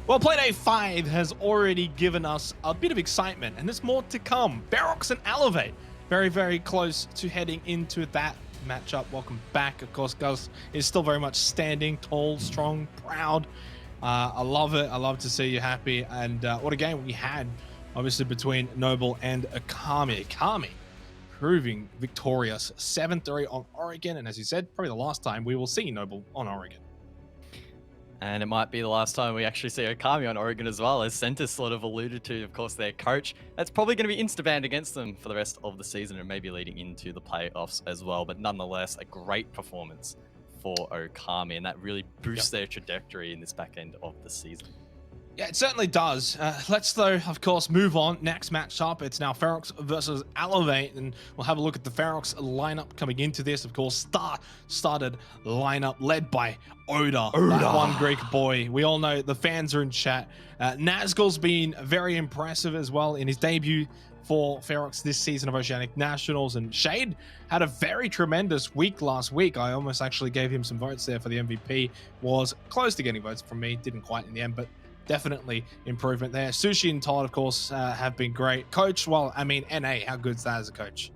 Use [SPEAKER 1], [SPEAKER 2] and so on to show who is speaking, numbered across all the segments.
[SPEAKER 1] Well, Playday 5 has already given us a bit of excitement, and there's more to come. Ferox and Elevate, very, very close to heading into that matchup. Welcome back. Of course, Gus is still very much standing tall, strong, proud. I love it. I love to see you happy. And what a game we had, obviously, between Noble and Akami. Akami proving victorious 7-3 on Oregon. And as you said, probably the last time we will see Noble on Oregon.
[SPEAKER 2] And it might be the last time we actually see Okami on Oregon as well, as Centis sort of alluded to, of course, their coach. That's probably going to be insta-banned against them for the rest of the season and maybe leading into the playoffs as well. But nonetheless, a great performance for Okami, and that really boosts their trajectory in this back end of the season.
[SPEAKER 1] Yeah, it certainly does. Let's, though, of course, move on. Next matchup, it's now Ferox versus Elevate, and we'll have a look at the Ferox lineup coming into this. Of course, started lineup led by Oda, that one Greek boy. We all know the fans are in chat. Nazgul's been very impressive as well in his debut for Ferox this season of Oceanic Nationals, and Shade had a very tremendous week last week. I almost actually gave him some votes there for the MVP. Was close to getting votes from me, didn't quite in the end, but definitely improvement there. Sushi and Todd, of course, have been great. Coach, well, I mean, NA, how good's that as a coach?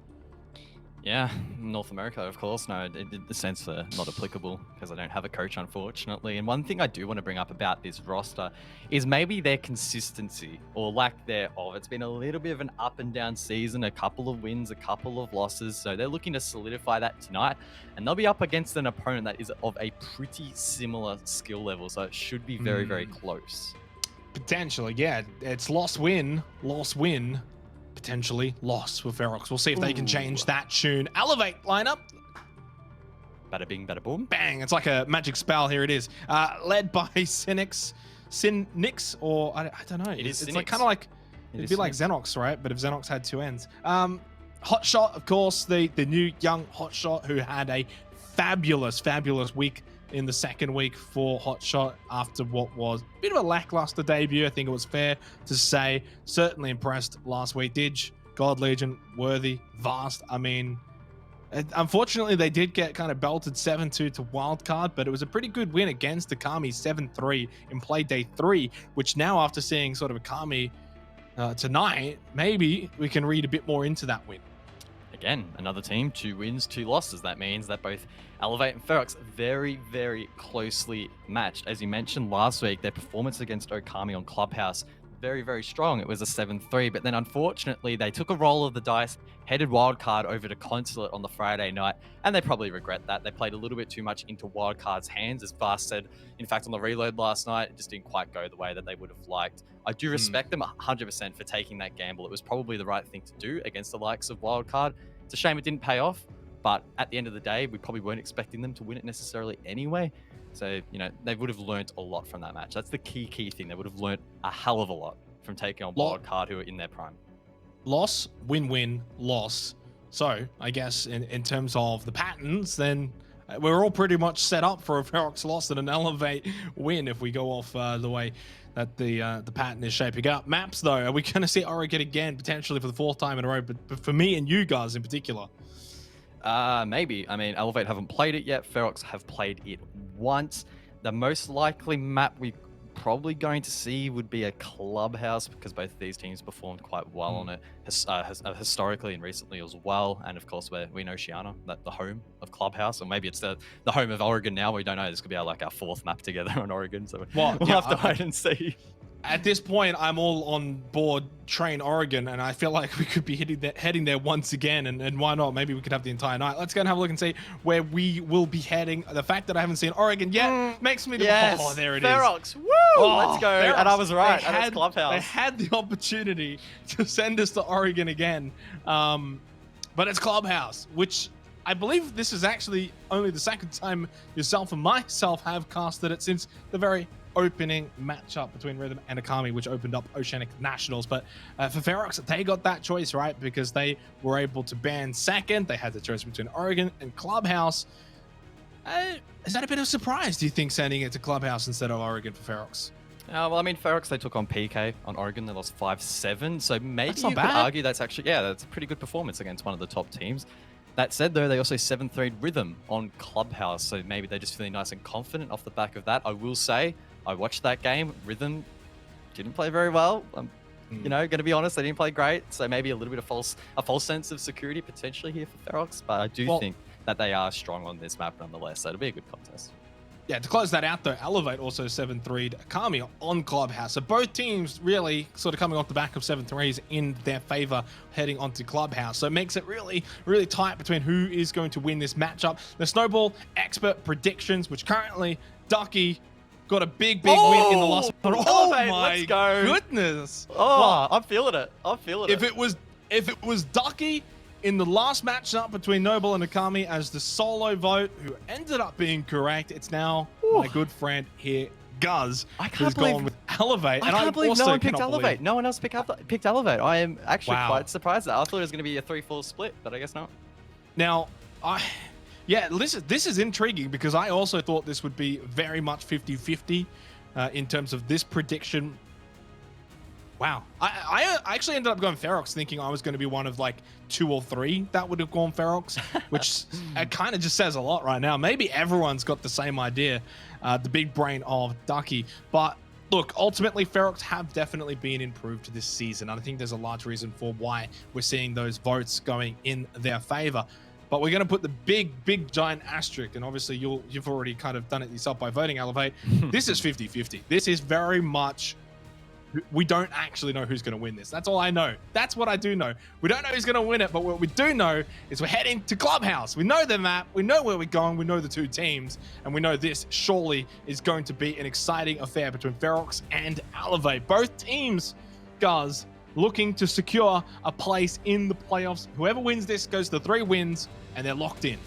[SPEAKER 2] Yeah, North America, of course. No, the sense for not applicable because I don't have a coach, unfortunately. And one thing I do want to bring up about this roster is maybe their consistency or lack thereof. It's been a little bit of an up and down season, a couple of wins, a couple of losses. So they're looking to solidify that tonight. And they'll be up against an opponent that is of a pretty similar skill level. So it should be very, very close.
[SPEAKER 1] Potentially, yeah. It's loss, win, potentially loss for Ferox. We'll see if they can change that tune. Elevate lineup.
[SPEAKER 2] Bada bing, bada boom.
[SPEAKER 1] Bang. It's like a magic spell. Here it is. Led by Sinix, or I don't know. It's like kind of like, it'd be like Xenox, right? But if Xenox had two ends. Hotshot, of course, the new young Hotshot who had a fabulous week in the second week for Hotshot after what was a bit of a lackluster debut. I think it was fair to say. Certainly impressed last week. Didge, God Legion, worthy, vast. I mean, unfortunately, they did get kind of belted 7-2 to Wildcard, but it was a pretty good win against Akami 7-3 in Playday 3, which now, after seeing sort of Akami tonight, maybe we can read a bit more into that win.
[SPEAKER 2] Again, another team, 2 wins, 2 losses. That means that both Elevate and Ferox very, very closely matched. As you mentioned last week, their performance against Okami on Clubhouse, very, very strong. It was a 7-3, but then unfortunately they took a roll of the dice, headed Wildcard over to Consulate on the Friday night, and they probably regret that. They played a little bit too much into Wildcard's hands, as Vast said. In fact, on the reload last night, it just didn't quite go the way that they would have liked. I do respect them 100% for taking that gamble. It was probably the right thing to do against the likes of Wildcard. It's a shame it didn't pay off, but at the end of the day, we probably weren't expecting them to win it necessarily anyway. So, you know, they would have learnt a lot from that match. That's the key thing. They would have learnt a hell of a lot from taking on Wildcard, who are in their prime.
[SPEAKER 1] Loss, win, loss. So, I guess in terms of the patterns, then we're all pretty much set up for a Ferox loss and an Elevate win if we go off the way that the pattern is shaping up. Maps, though, are we going to see Oregon again, potentially for the 4th time in a row, but for me and you guys in particular?
[SPEAKER 2] Maybe. I mean, Elevate haven't played it yet. Ferox have played it once. The most likely map we're probably going to see would be a Clubhouse, because both of these teams performed quite well on it historically and recently as well. And of course, we know Oceania, that the home of Clubhouse, or maybe it's the home of Oregon now. We don't know. This could be our 4th map together on Oregon, so we'll have to wait and see.
[SPEAKER 1] At this point, I'm all on board train Oregon, and I feel like we could be heading there once again, and why not? Maybe we could have the entire night. Let's go and have a look and see where we will be heading. The fact that I haven't seen Oregon yet makes me... Oh, there it is.
[SPEAKER 2] Ferox, woo! Let's go.
[SPEAKER 1] Ferox.
[SPEAKER 2] And I was right. That's Clubhouse.
[SPEAKER 1] They had the opportunity to send us to Oregon again, but it's Clubhouse, which... I believe this is actually only the 2nd time yourself and myself have casted it since the very opening matchup between Rhythm and Akami, which opened up Oceanic Nationals. But for Ferox, they got that choice, right? Because they were able to ban 2nd. They had the choice between Oregon and Clubhouse. Is that a bit of a surprise, do you think, sending it to Clubhouse instead of Oregon for Ferox?
[SPEAKER 2] Well, I mean, Ferox, they took on PK on Oregon. They lost 5-7. So maybe
[SPEAKER 1] That's not
[SPEAKER 2] you
[SPEAKER 1] bad.
[SPEAKER 2] could argue that's actually, that's a pretty good performance against one of the top teams. That said, though, they also 7-3'd Rhythm on Clubhouse, so maybe they're just feeling nice and confident off the back of that. I will say, I watched that game. Rhythm didn't play very well. You know, going to be honest, they didn't play great. So maybe a little bit of a false sense of security potentially here for Ferox. But I do think that they are strong on this map nonetheless. So it'll be a good contest.
[SPEAKER 1] Yeah, to close that out though, Elevate also 7-3'd Akami on Clubhouse. So both teams really sort of coming off the back of 7-3s in their favor heading onto Clubhouse. So it makes it really, really tight between who is going to win this matchup. The Snowball expert predictions, which currently Ducky got a big win in the last one. Oh
[SPEAKER 2] Elevate,
[SPEAKER 1] my
[SPEAKER 2] let's go.
[SPEAKER 1] goodness.
[SPEAKER 2] Oh, well, I'm feeling it. I'm feeling it.
[SPEAKER 1] If it was Ducky in the last matchup between Noble and Akami as the solo vote, who ended up being correct, it's now my good friend here, Guz, who's gone with Elevate.
[SPEAKER 2] I can't believe no one picked Elevate. No one else picked Elevate. I am actually quite surprised that. I thought it was going to be a 3-4 split, but I guess not.
[SPEAKER 1] Now, yeah, this is intriguing because I also thought this would be very much 50-50 in terms of this prediction. Wow. I actually ended up going Ferox thinking I was going to be one of like 2 or 3 that would have gone Ferox, which kind of just says a lot right now. Maybe everyone's got the same idea, the big brain of Ducky. But look, ultimately, Ferox have definitely been improved this season. And I think there's a large reason for why we're seeing those votes going in their favor. But we're going to put the big, giant asterisk. And obviously, you've already kind of done it yourself by voting Elevate. This is 50-50. This is very much... We don't actually know who's going to win this. That's all I know. That's what I do know. We don't know who's going to win it, but what we do know is we're heading to Clubhouse. We know the map. We know where we're going. We know the 2 teams. And we know this surely is going to be an exciting affair between Ferox and Elevate. Both teams, guys, looking to secure a place in the playoffs. Whoever wins this goes to 3 wins, and they're locked in.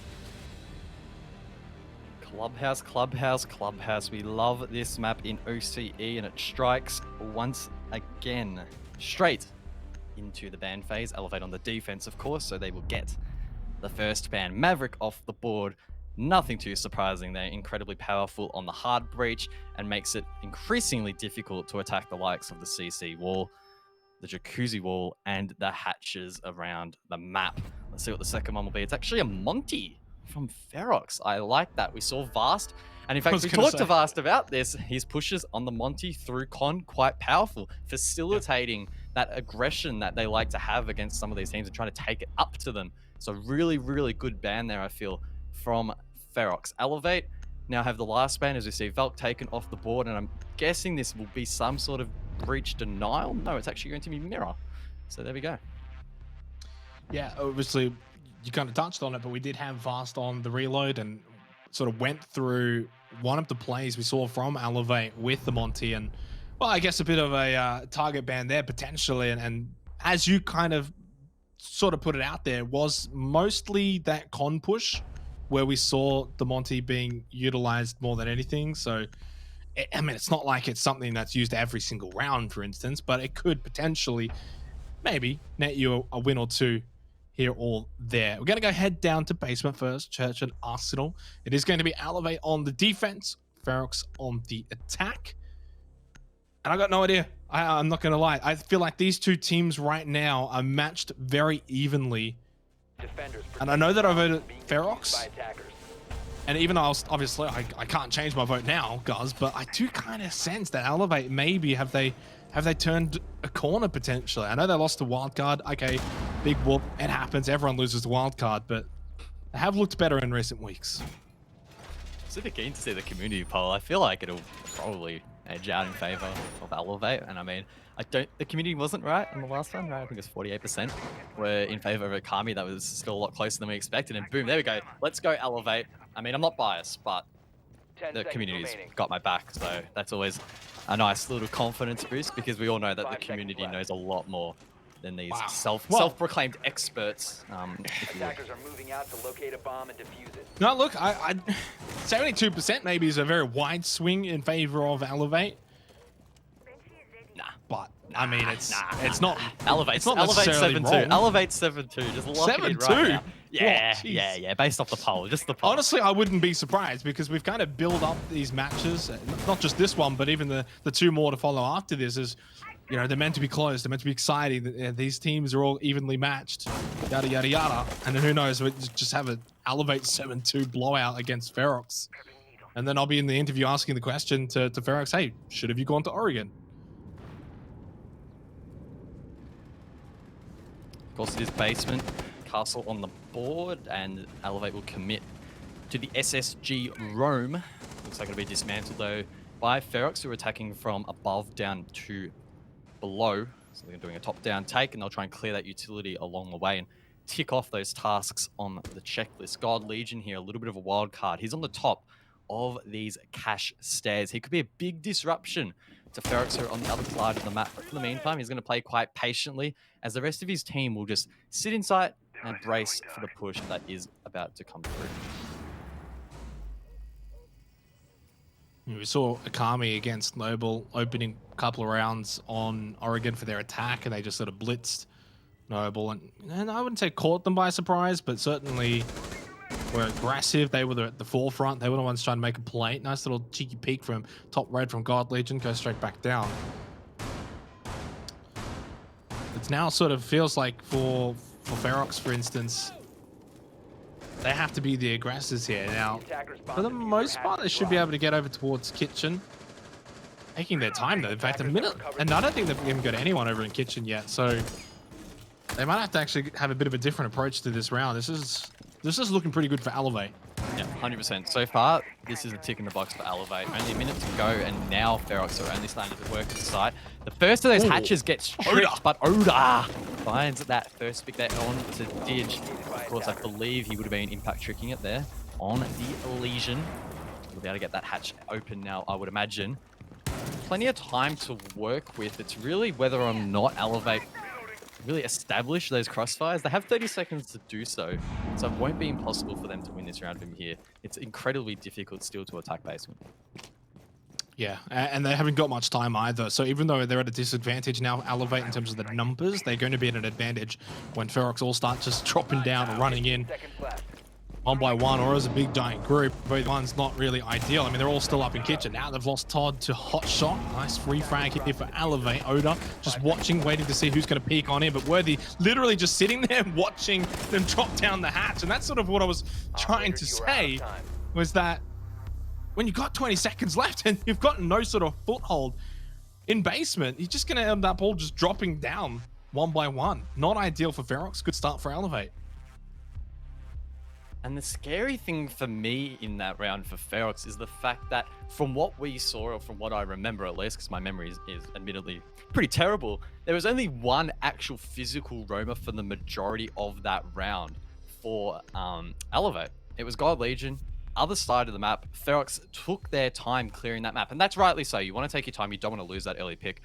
[SPEAKER 2] Clubhouse, Clubhouse, Clubhouse. We love this map in OCE, and it strikes once again straight into the ban phase. Elevate on the defense, of course, so they will get the first ban. Maverick off the board. Nothing too surprising. They're incredibly powerful on the hard breach and makes it increasingly difficult to attack the likes of the CC wall, the Jacuzzi wall, and the hatches around the map. Let's see what the second one will be. It's actually a Monty from Ferox. I like that. We saw Vast, and in fact, we talked to Vast about this. His pushes on the Monty through con quite powerful, facilitating that aggression that they like to have against some of these teams and trying to take it up to them. So really, really good ban there, I feel, from Ferox. Elevate now have the last ban as we see Valk taken off the board, and I'm guessing this will be some sort of breach denial. No, it's actually going to be mirror. So there we go.
[SPEAKER 1] Yeah, obviously, you kind of touched on it, but we did have Vast on the reload and sort of went through one of the plays we saw from Elevate with the Monty, and well, I guess a bit of a target ban there potentially, and as you kind of sort of put it out there, was mostly that con push where we saw the Monty being utilized more than anything. So I mean, it's not like it's something that's used every single round, for instance, but it could potentially maybe net you a win or 2 here or there. We're going to go head down to basement first, Church and Arsenal. It is going to be Elevate on the defense, Ferox on the attack. And I got no idea. I'm not going to lie. I feel like these 2 teams right now are matched very evenly. And I know that I voted Ferox. And even though obviously I can't change my vote now, guys, but I do kind of sense that Elevate maybe have they turned a corner potentially. I know they lost the wildcard. Okay, big whoop. It happens. Everyone loses the wildcard, but they have looked better in recent weeks.
[SPEAKER 2] Super keen to see the community poll. I feel like it'll probably edge out in favor of Elevate. And I mean, the community wasn't right in the last one, right? I think it was 48% were in favor of Akami. That was still a lot closer than we expected. And boom, there we go. Let's go Elevate. I mean, I'm not biased, but the community's got my back. So that's always a nice little confidence boost, because we all know that the community knows a lot more than these self-proclaimed experts.
[SPEAKER 3] Attackers are moving out to locate a bomb and defuse it.
[SPEAKER 1] No, look, 72% maybe is a very wide swing in favor of Elevate.
[SPEAKER 2] Nah.
[SPEAKER 1] But I mean, it's not
[SPEAKER 2] Elevate.
[SPEAKER 1] It's not
[SPEAKER 2] Elevate
[SPEAKER 1] necessarily
[SPEAKER 2] 7-2.
[SPEAKER 1] wrong.
[SPEAKER 2] Elevate 7-2. Just lock it in right now. Yeah,
[SPEAKER 1] What?
[SPEAKER 2] yeah. Based off the poll, just the poll.
[SPEAKER 1] Honestly, I wouldn't be surprised, because we've kind of built up these matches, not just this one, but even the 2 more to follow after this. Is, you know, they're meant to be close, they're meant to be exciting. These teams are all evenly matched, yada yada yada. And then who knows, we just have an Elevate 7-2 blowout against Ferox, and then I'll be in the interview asking the question to Ferox, hey, should have you gone to Oregon?
[SPEAKER 2] Of course, it is basement. Castle on the board, and Elevate will commit to the SSG Roam. Looks like it'll be dismantled though by Ferox, who are attacking from above down to below. So they're doing a top-down take, and they'll try and clear that utility along the way and tick off those tasks on the checklist. God Legion here, a little bit of a wild card. He's on the top of these cash stairs. He could be a big disruption to Ferox, who are on the other side of the map. But for the meantime, he's going to play quite patiently, as the rest of his team will just sit inside and brace for the push that is about to come through.
[SPEAKER 1] We saw Akami against Noble opening a couple of rounds on Oregon for their attack, and they just sort of blitzed Noble. And I wouldn't say caught them by surprise, but certainly were aggressive. They were at the forefront. They were the ones trying to make a play. Nice little cheeky peek from top red from God Legion. Goes straight back down. It now sort of feels like for Ferox, for instance, they have to be the aggressors here. Now, for the most part, they should be able to get over towards Kitchen. Taking their time, though. In fact, a minute. And I don't think they've even got anyone over in Kitchen yet. So they might have to actually have a bit of a different approach to this round. This is looking pretty good for Elevate.
[SPEAKER 2] Yeah, 100%. So far, this is a tick in the box for Elevate. Only a minute to go, and now Ferox are only starting to work at the site. The first of those hatches gets tricked, but Oda finds that first pick there on to Didge. Of course, I believe he would have been impact tricking it there on the Legion. We'll be able to get that hatch open now, I would imagine. Plenty of time to work with. It's really whether or not Elevate really establish those crossfires. They have 30 seconds to do so, so it won't be impossible for them to win this round from here. It's incredibly difficult still to attack basement.
[SPEAKER 1] Yeah, and they haven't got much time either. So even though they're at a disadvantage now, Elevate in terms of the numbers, they're going to be at an advantage when Ferox all start just dropping down and running in one by one, or as a big giant group. Both one's not really ideal. I mean, they're all still up in Kitchen. Now they've lost Todd to Hot Shot. Nice free frag here for Elevate. Oda just watching, waiting to see who's going to peek on in. But Worthy literally just sitting there watching them drop down the hatch. And that's sort of what I was trying to say, was that when you've got 20 seconds left and you've got no sort of foothold in basement, you're just going to end up all just dropping down one by one. Not ideal for Ferox. Good start for Elevate.
[SPEAKER 2] And the scary thing for me in that round for Ferox is the fact that from what we saw, or from what I remember at least, because my memory is admittedly pretty terrible, there was only one actual physical roamer for the majority of that round for Elevate. It was God Legion, other side of the map. Ferox took their time clearing that map, and that's rightly so. You want to take your time, you don't want to lose that early pick,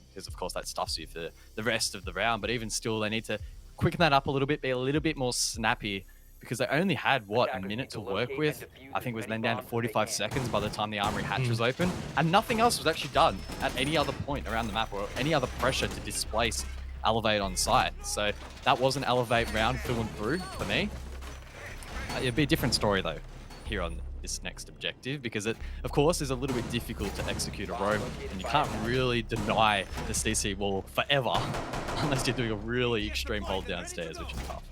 [SPEAKER 2] because of course that stuffs you for the rest of the round. But even still, they need to quicken that up a little bit, be a little bit more snappy, because they only had, what, a minute to work with? I think it was then down to 45 seconds by the time the armory hatch was open. And nothing else was actually done at any other point around the map, or any other pressure to displace Elevate on site. So that was an Elevate round through and through for me. It'd be a different story, though, here on this next objective, because it, of course, is a little bit difficult to execute a roam, and you can't really deny the CC wall forever unless you're doing a really extreme hold downstairs, which is tough.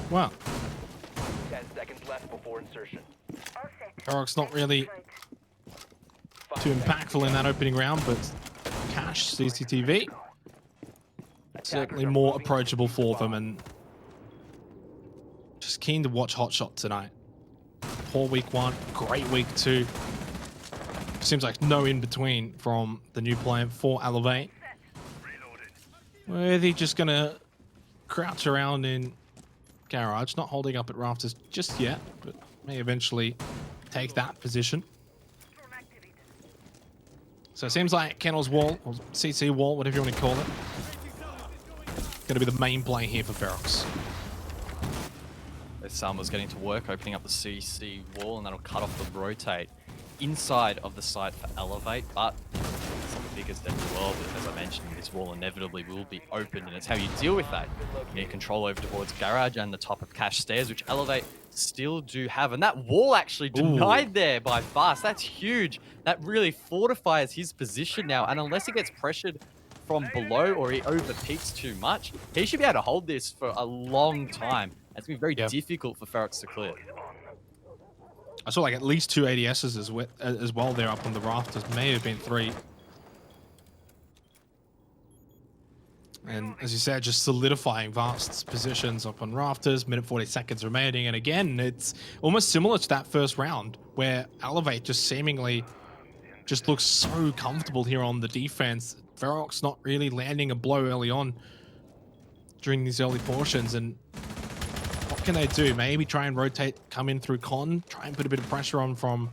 [SPEAKER 1] Wow.
[SPEAKER 3] 10 seconds left before insertion.
[SPEAKER 1] Ferox not really too impactful in that opening round, but Cash, CCTV, certainly more approachable for them, and just keen to watch Hot Shot tonight. Poor week one, great week two. Seems like no in between from the new player for Elevate. Worthy just gonna crouch around in Garage, not holding up at rafters just yet, but may eventually take that position. So it seems like Kennel's wall, or CC wall, whatever you want to call it, going to be the main play here for Ferox.
[SPEAKER 2] Salma's getting to work, opening up the CC wall, and that'll cut off the rotate inside of the site for Elevate, but it's not the biggest step in the world. As I mentioned, this wall inevitably will be opened, and it's how you deal with that. You need control over towards Garage and the top of Cash stairs, which Elevate still do have. And that wall actually denied there by Fast. That's huge. That really fortifies his position now, and unless he gets pressured from below or he overpeaks too much, he should be able to hold this for a long time. It's going to be very difficult for Ferox to clear.
[SPEAKER 1] I saw like at least 2 ADSs as well there up on the rafters. May have been 3. And as you said, just solidifying Vast's positions up on rafters, minute 40 seconds remaining. And again, it's almost similar to that first round where Elevate just seemingly just looks so comfortable here on the defense. Ferox not really landing a blow early on during these early portions. And what can they do? Maybe try and rotate, come in through con, try and put a bit of pressure on from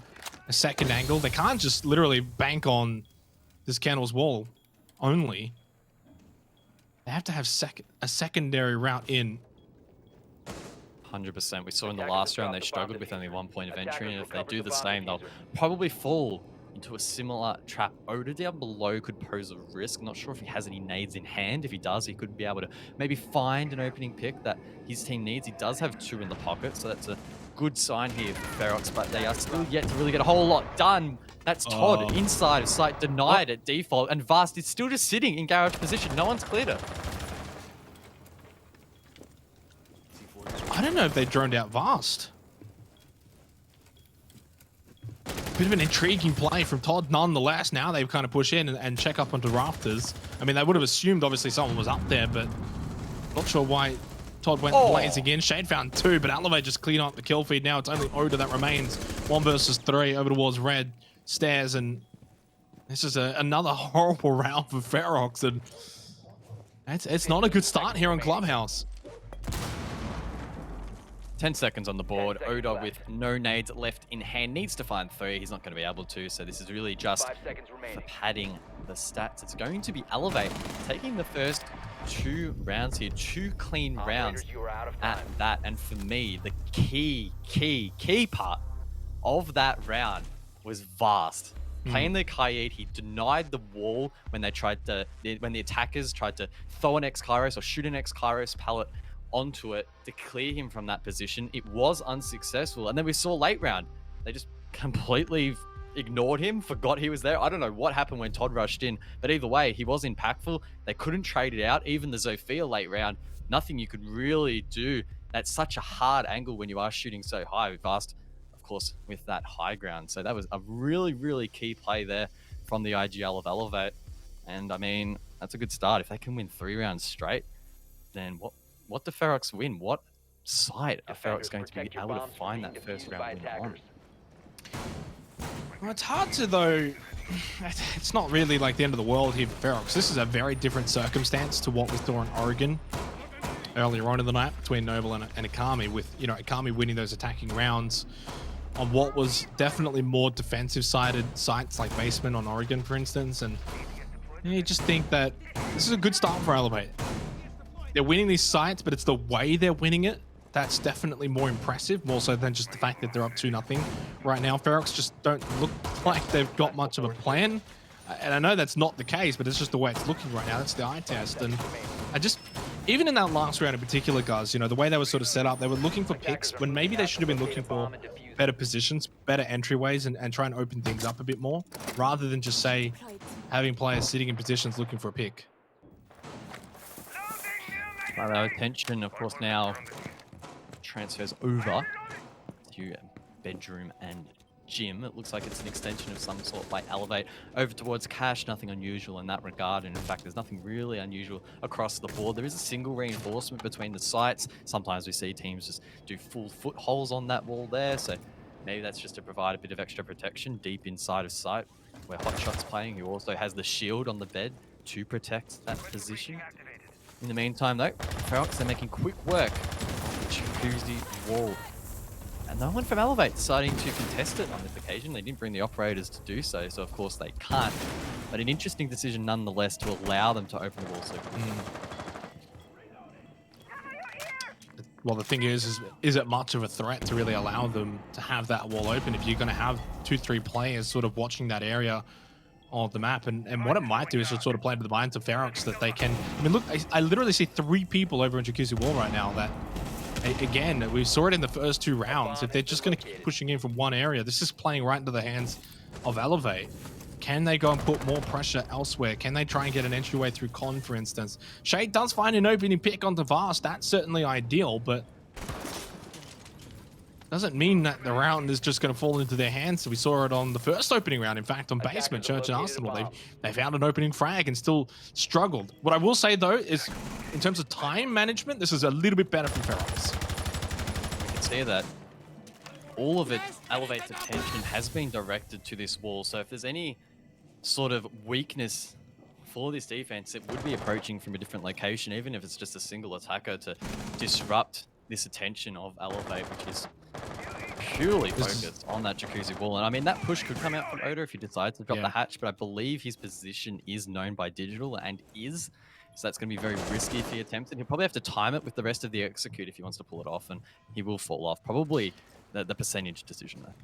[SPEAKER 1] a second angle. They can't just literally bank on this Kennel's wall only. They have to have a secondary route in.
[SPEAKER 2] 100%. We saw in the last round they struggled with only 1 point of entry, and if they do the same, they'll probably fall into a similar trap. Oda down below could pose a risk. Not sure if he has any nades in hand. If he does, he could be able to maybe find an opening pick that his team needs. He does have 2 in the pocket, so that's a good sign here for Ferox, but they are still yet to really get a whole lot done. That's Todd inside of sight, denied at default, and Vast is still just sitting in garage position. No one's cleared it.
[SPEAKER 1] I don't know if they droned out Vast. Bit of an intriguing play from Todd nonetheless. Now they've kind of push in and check up onto rafters. I mean, they would have assumed obviously someone was up there, but not sure why Todd went blazing in. Shade found 2, but Elevate just clean up the kill feed now. It's only Oda that remains. 1 versus 3 over towards red stairs, and this is another horrible round for Ferox, and it's not a good start here on Clubhouse.
[SPEAKER 2] 10 seconds on the board. Oda with no nades left in hand needs to find 3. He's not going to be able to, so this is really just for padding the stats. It's going to be Elevate taking the first 2 rounds here, 2 clean rounds at that. And for me, the key part of that round was Vast. Playing the Kaid, he denied the wall when they tried to, when the attackers tried to throw an X-Kairos or shoot an X-Kairos pallet onto it to clear him from that position. It was unsuccessful. And then we saw late round, they just completely ignored him, forgot he was there. I don't know what happened when Todd rushed in, but either way, he was impactful. They couldn't trade it out. Even the Zofia late round, nothing you could really do. That's such a hard angle when you are shooting so high. Vast, of course, with that high ground. So that was a really key play there from the IGL of Elevate. And I mean, that's a good start. If they can win 3 rounds straight, then what do Ferox win? What side are Ferox going to be able to find that first round win on?
[SPEAKER 1] Well, it's hard to, though. It's not really like the end of the world here for Ferox. This is a very different circumstance to what we saw in Oregon earlier on in the night between Noble and Akami, with, you know, Akami winning those attacking rounds on what was definitely more defensive-sided sites like Basement on Oregon, for instance. And you just think that this is a good start for Elevate. They're winning these sites, but it's the way they're winning it that's definitely more impressive, more so than just the fact that they're up 2-0 right now. Ferox just don't look like they've got much of a plan. And I know that's not the case, but it's just the way it's looking right now. That's the eye test. And I just, even in that last round in particular, guys, you know, the way they were sort of set up, they were looking for picks when maybe they should have been looking for better positions, better entryways, and try and open things up a bit more, rather than just, say, having players sitting in positions looking for a pick.
[SPEAKER 2] Our attention, of course, now transfers over to bedroom and gym. It looks like it's an extension of some sort by Elevate over towards Cash. Nothing unusual in that regard, and in fact there's nothing really unusual across the board. There is a single reinforcement between the sites. Sometimes we see teams just do full footholds on that wall there, so maybe that's just to provide a bit of extra protection deep inside of sight where Hotshot's playing, who also has the shield on the bed to protect that position. In the meantime, though, Ferox, they're making quick work of the jacuzzi wall. And no one from Elevate deciding to contest it on this occasion. They didn't bring the operators to do so, so of course they can't. But an interesting decision nonetheless to allow them to open the wall so quickly.
[SPEAKER 1] Well, the thing is it much of a threat to really allow them to have that wall open if you're going to have 2-3 players sort of watching that area of the map? And what it might do is just sort of play into the minds of Ferox that they can... I mean, look, I literally see 3 people over in Jacuzzi Wall right now that, again, we saw it in the first 2 rounds. If they're just going to keep pushing in from one area, this is playing right into the hands of Elevate. Can they go and put more pressure elsewhere? Can they try and get an entryway through Con, for instance? Shade does find an opening pick onto Vast. That's certainly ideal, but doesn't mean that the round is just going to fall into their hands. So we saw it on the first opening round. In fact, on Basement, Church and Arsenal, they found an opening frag and still struggled. What I will say, though, is in terms of time management, this is a little bit better from Ferox.
[SPEAKER 2] You can see that all of Elevate's attention has been directed to this wall. So if there's any sort of weakness for this defense, it would be approaching from a different location, even if it's just a single attacker to disrupt this attention of Elevate, which is purely focused on that jacuzzi wall. And I mean, that push could come out from Oda if he decides to drop the hatch, but I believe his position is known by Digital and is. So that's going to be very risky if he attempts it. He'll probably have to time it with the rest of the execute if he wants to pull it off, and he will fall off. Probably the percentage decision there.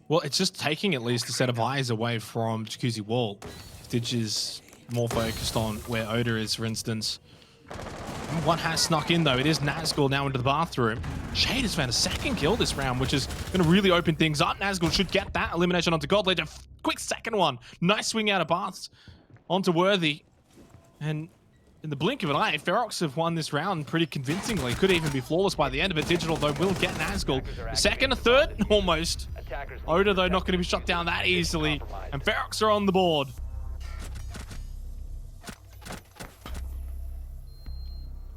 [SPEAKER 1] Well, it's just taking at least a set of eyes away from jacuzzi wall. Stitch is more focused on where Oda is, for instance. One has snuck in, though. It is Nazgul now into the bathroom. Shade has found a second kill this round, which is going to really open things up. Nazgul should get that elimination onto Godledge. A quick second one. Nice swing out of Baths onto Worthy. And in the blink of an eye, Ferox have won this round pretty convincingly. Could even be flawless by the end of it. Digital, though, will get Nazgul. A second, a third, almost. Oda, though, not going to be shut down that easily. And Ferox are on the board.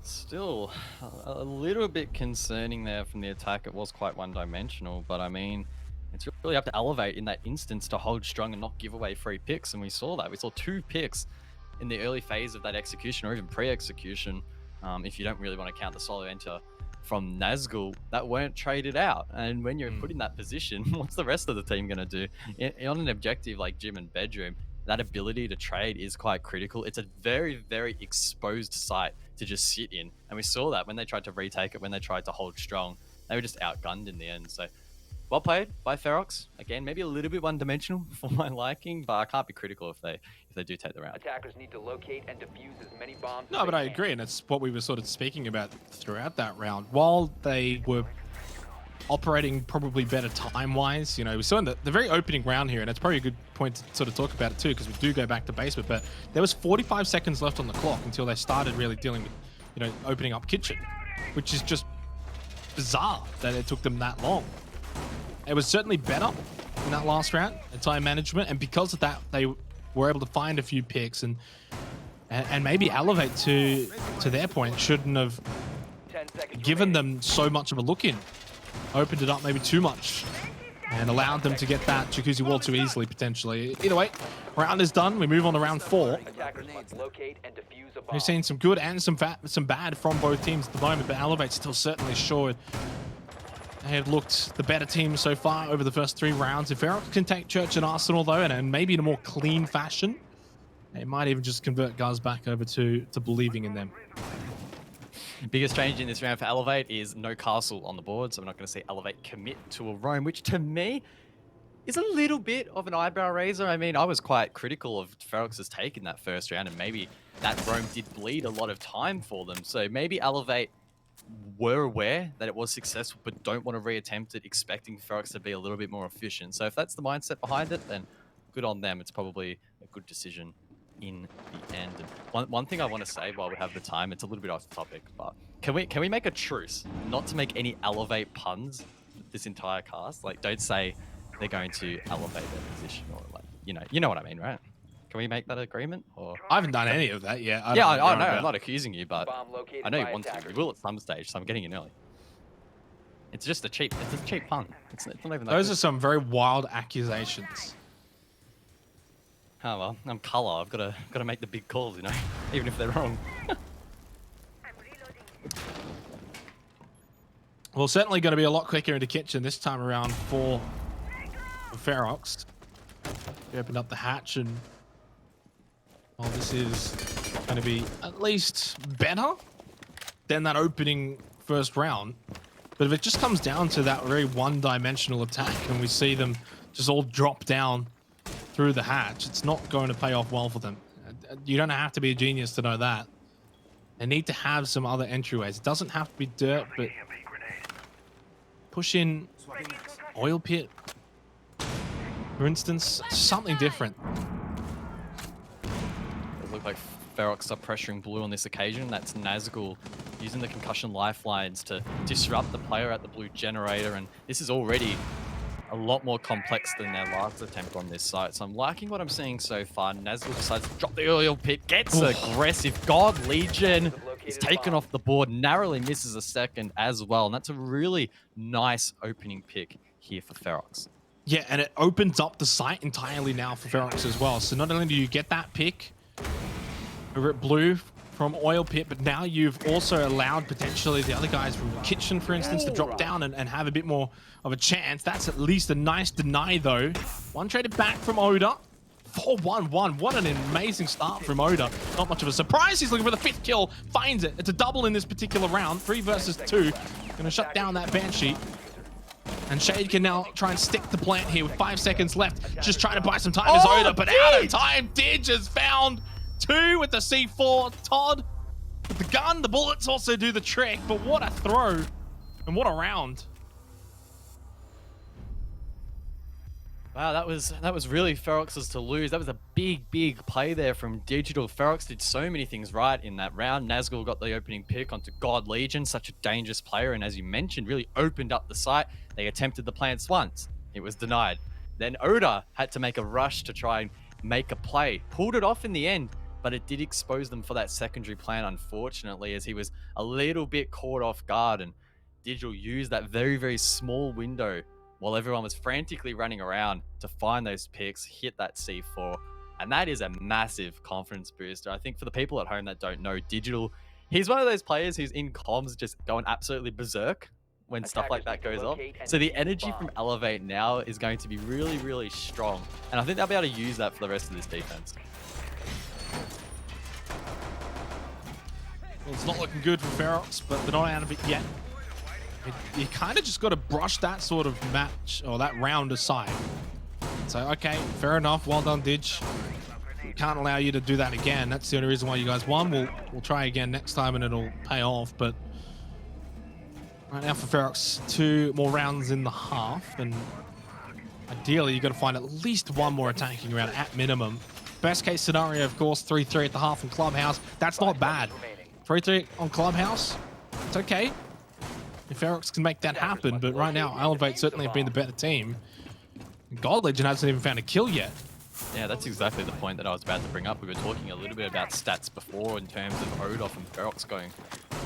[SPEAKER 2] Still a little bit concerning there from the attack. It was quite one-dimensional, but I mean, it's really up to Elevate in that instance to hold strong and not give away free picks, and we saw that. We saw 2 picks in the early phase of that execution, or even pre-execution, if you don't really want to count the solo enter from Nazgul, that weren't traded out. And when you're put in that position, what's the rest of the team going to do? On an objective like gym and bedroom, that ability to trade is quite critical. It's a very, very exposed site to just sit in. And we saw that when they tried to retake it, when they tried to hold strong, they were just outgunned in the end. So well played by Ferox. Again, maybe a little bit one-dimensional for my liking, but I can't be critical if they do take the round.
[SPEAKER 3] Attackers need to locate and defuse as many bombs.
[SPEAKER 1] No, but I agree, and it's what we were sort of speaking about throughout that round. While they were operating probably better time-wise, you know, we saw in the very opening round here, and it's probably a good point to sort of talk about it too, because we do go back to Basement, but there was 45 seconds left on the clock until they started really dealing with, you know, opening up Kitchen, which is just bizarre that it took them that long. It was certainly better in that last round in time management, and because of that, they were able to find a few picks, and maybe Elevate, to their point, shouldn't have given them so much of a look in. Opened it up maybe too much and allowed them to get that jacuzzi wall too easily, potentially. Either way, round is done. We move on to round 4. We've seen some good and some bad from both teams at the moment, but Elevate's still certainly sure they have looked the better team so far over the first 3 rounds. If Ferox can take Church and Arsenal, though, and maybe in a more clean fashion, they might even just convert guys back over to believing in them.
[SPEAKER 2] Biggest change in this round for Elevate is no castle on the board, so I'm not going to see Elevate commit to a roam, which to me is a little bit of an eyebrow raiser. I mean, I was quite critical of Ferox's take in that first round, and maybe that roam did bleed a lot of time for them. So maybe Elevate were aware that it was successful, but don't want to reattempt it, expecting Ferox to be a little bit more efficient. So if that's the mindset behind it, then good on them. It's probably a good decision in the end. And one thing I want to say while we have the time, it's a little bit off topic, but can we make a truce not to make any Elevate puns this entire cast? Like, don't say they're going to elevate their position, or like, you know what I mean, right? Can we make that agreement? Or
[SPEAKER 1] I haven't done any of that yet.
[SPEAKER 2] I know, I'm not accusing you, but I know you want to. We will at some stage, so I'm getting in early. It's just a cheap pun. It's not even that
[SPEAKER 1] Those
[SPEAKER 2] good.
[SPEAKER 1] are some very wild accusations.
[SPEAKER 2] Oh well, I'm color. I've got to make the big calls, even if they're wrong.
[SPEAKER 1] Well, certainly going to be a lot quicker into Kitchen this time around for Ferox. He opened up the hatch, and well, this is going to be at least better than that opening first round. But if it just comes down to that very one-dimensional attack, and we see them just all drop down through the hatch, it's not going to pay off well for them. You don't have to be a genius to know that. They need to have some other entryways. It doesn't have to be dirt, but push in oil pit, for instance, something different.
[SPEAKER 2] It looked like Ferox are pressuring blue on this occasion. That's Nazgul using the concussion lifelines to disrupt the player at the blue generator, and this is already a lot more complex than their last attempt on this site. So I'm liking what I'm seeing so far. Nazgul decides to drop the oil pick, gets aggressive. God Legion is taken off the board, narrowly misses a second as well, and that's a really nice opening pick here for Ferox.
[SPEAKER 1] Yeah, and it opens up the site entirely now for Ferox as well. So not only do you get that pick over at blue from oil pit, but now you've also allowed potentially the other guys from kitchen, for instance, to drop down and have a bit more of a chance. That's at least a nice deny though. One traded back from Oda. 4-1-1. What an amazing start from Oda. Not much of a surprise. He's looking for the 5th kill. Finds it. It's a double in this particular round. 3 versus 2. Gonna shut down that Banshee. And Shade can now try and stick the plant here with 5 seconds left. Just trying to buy some time as Oda, but out of time. Didge has found 2 with the C4. Todd with the gun. The bullets also do the trick, but what a throw and what a round.
[SPEAKER 2] Wow, that was really Ferox's to lose. That was a big play there from Digital. Ferox did so many things right in that round. Nazgul got the opening pick onto God Legion, such a dangerous player, and as you mentioned, really opened up the site. They attempted the plants once. It was denied. Then Oda had to make a rush to try and make a play. Pulled it off in the end, but it did expose them for that secondary plant, unfortunately, as he was a little bit caught off guard, and Digital used that very small window while everyone was frantically running around to find those picks, hit that C4, and that is a massive confidence booster. I think for the people at home that don't know Digital, he's one of those players who's in comms just going absolutely berserk when stuff like that goes off. So the energy from Elevate now is going to be really strong, and I think they'll be able to use that for the rest of this defense.
[SPEAKER 1] Well, it's not looking good for Ferox, but they're not out of it yet. You kind of just got to brush that sort of match or that round aside. So, okay, fair enough. Well done, Didge. We can't allow you to do that again. That's the only reason why you guys won. We'll try again next time and it'll pay off. But right now for Ferox, 2 more rounds in the half. And ideally, you got to find at least 1 more attacking round at minimum. Best case scenario, of course, 3-3 at the half in Clubhouse. That's not bad. 3-3 on Clubhouse, it's okay. If Ferox can make that happen, but right now, Elevate certainly have been the better team. God Legion hasn't even found a kill yet.
[SPEAKER 2] Yeah, that's exactly the point that I was about to bring up. We were talking a little bit about stats before in terms of Odoff and Ferox going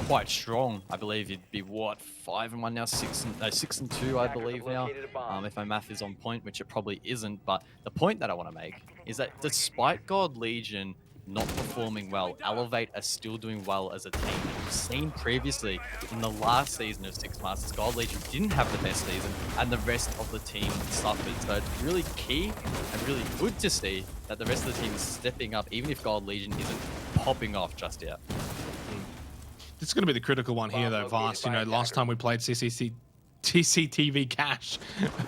[SPEAKER 2] quite strong. I believe it'd be, what, 5-1 now, 6-2, I believe now, if my math is on point, which it probably isn't. But the point that I want to make is that despite God Legion not performing well, Elevate are still doing well as a team. We've seen previously in the last season of Six Masters, God Legion didn't have the best season and the rest of the team suffered. So it's really key and really good to see that the rest of the team is stepping up, even if God Legion isn't popping off just yet.
[SPEAKER 1] This is going to be the critical one here, though, Vast. You know, last time we played TCTV Cash,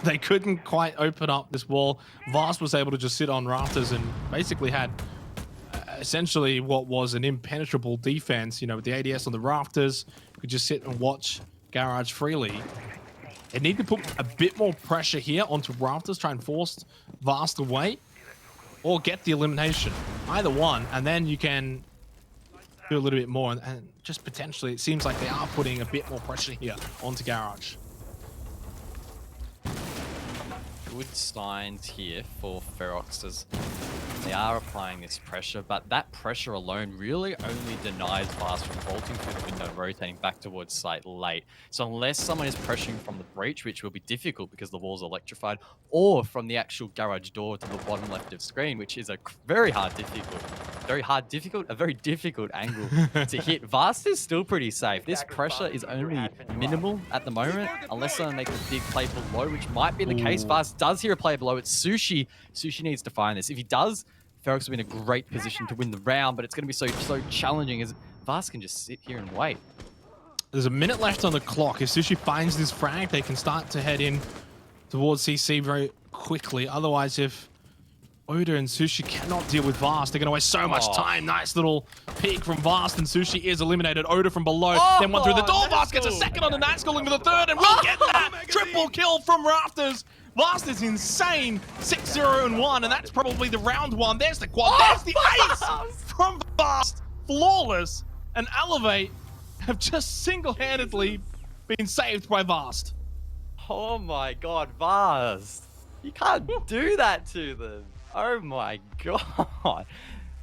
[SPEAKER 1] they couldn't quite open up this wall. Vast was able to just sit on rafters and basically had essentially what was an impenetrable defense, you know, with the ADS on the rafters. Could just sit and watch Garage freely. They need to put a bit more pressure here onto rafters, try and force Vast away, or get the elimination. Either one, and then you can do a little bit more, and just potentially, it seems like they are putting a bit more pressure here onto Garage.
[SPEAKER 2] Good signs here for Ferox as they are applying this pressure, but that pressure alone really only denies Vast from vaulting through the window, rotating back towards site late. So unless someone is pressuring from the breach, which will be difficult because the wall's electrified, or from the actual garage door to the bottom left of screen, which is a very difficult angle to hit. Vast is still pretty safe. This pressure is only minimal at the moment, unless someone makes a big play below, which might be the case. Vast does hear a play below. It's Sushi. Sushi needs to find this. If he does, Ferox will be in a great position to win the round, but it's going to be so challenging as Vast can just sit here and wait.
[SPEAKER 1] There's a minute left on the clock. If Sushi finds this frag, they can start to head in towards CC very quickly. Otherwise, if Oda and Sushi cannot deal with Vast, they're going to waste so much time. Nice little peek from Vast, and Sushi is eliminated. Oda from below, then one through the door. Vast gets a second on the Nats, going for the third, and we'll get that triple kill from Rafters. Vast is insane. 6-0-1, and that's probably the round one. There's the quad. There's the ace from Vast. Flawless. And Elevate have just single-handedly been saved by Vast.
[SPEAKER 2] Oh my god, Vast. You can't do that to them. Oh my god.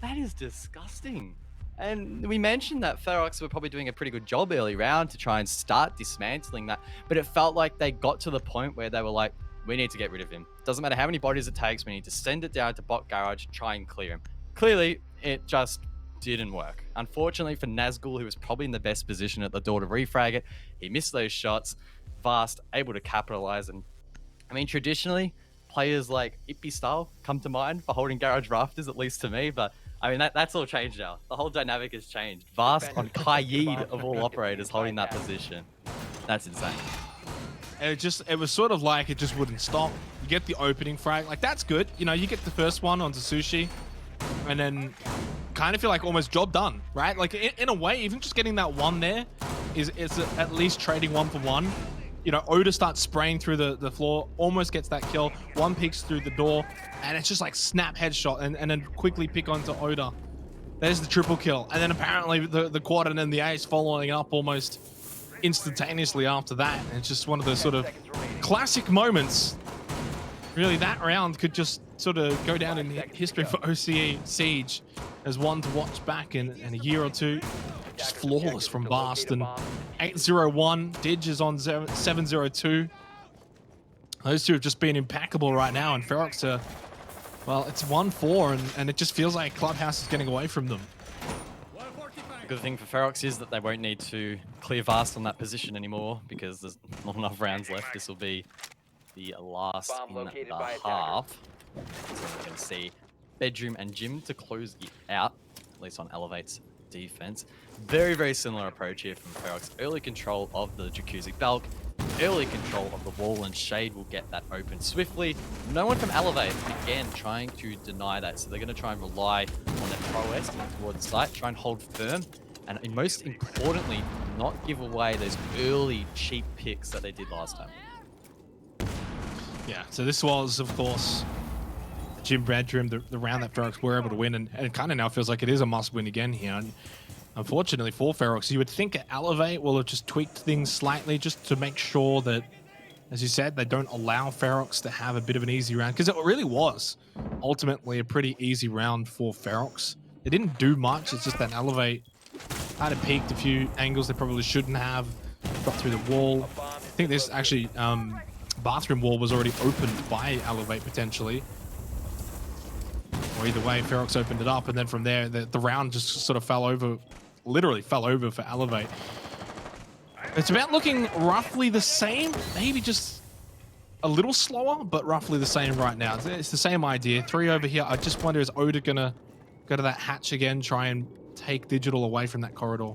[SPEAKER 2] That is disgusting. And we mentioned that Ferox were probably doing a pretty good job early round to try and start dismantling that. But it felt like they got to the point where they were like, we need to get rid of him. Doesn't matter how many bodies it takes. We need to send it down to bot garage, try and clear him. Clearly, it just didn't work. Unfortunately for Nazgul, who was probably in the best position at the door to refrag it, he missed those shots. Vast able to capitalize. And I mean, traditionally, players like Ippy style come to mind for holding garage rafters, at least to me. But I mean, that's all changed now. The whole dynamic has changed. Vast on Kaid of all operators holding that position. That's insane.
[SPEAKER 1] And it was sort of like it just wouldn't stop. You get the opening frag, like that's good. You know, you get the first one onto Sushi, and then kind of feel like almost job done, right? Like in a way, even just getting that one there is at least trading 1 for 1. You know, Oda starts spraying through the floor, almost gets that kill. One peeks through the door, and it's just like snap headshot, and then quickly pick onto Oda. There's the triple kill, and then apparently the quad and then the ace following up almost instantaneously after that. And it's just one of those sort of classic moments. Really, that round could just sort of go down in history for OCE Siege as one to watch back in a year or two. Just flawless from Vast. And 8-0-1, Dig is on 7-0-2. Those two have just been impeccable right now, and Ferox are, well, it's 1-4, and it just feels like Clubhouse is getting away from them.
[SPEAKER 2] The good thing for Ferox is that they won't need to clear Vast on that position anymore because there's not enough rounds left. This will be the last in the half. So we're going to see Bedroom and Gym to close it out, at least on Elevate's defense. Very, very similar approach here from Ferox. Early control of the Jacuzzi Balk, early control of the wall, and Shade will get that open swiftly. No one from Elevate, again, trying to deny that. So they're going to try and rely on their prowess towards the site, try and hold firm, and most importantly, not give away those early cheap picks that they did last time.
[SPEAKER 1] Yeah, so this was, of course, Gym Bedroom, the round that Ferox were able to win, and it kind of now feels like it is a must-win again here. And unfortunately for Ferox, you would think Elevate will have just tweaked things slightly just to make sure that, as you said, they don't allow Ferox to have a bit of an easy round, because it really was ultimately a pretty easy round for Ferox. They didn't do much, it's just that Elevate had peeked a few angles they probably shouldn't have, got through the wall. I think this actually, bathroom wall was already opened by Elevate potentially. Or either way, Ferox opened it up, and then from there, the round just sort of fell over, literally fell over for Elevate. It's about looking roughly the same, maybe just a little slower, but roughly the same right now. It's the same idea. 3 over here. I just wonder, is Oda gonna go to that hatch again, try and take Digital away from that corridor?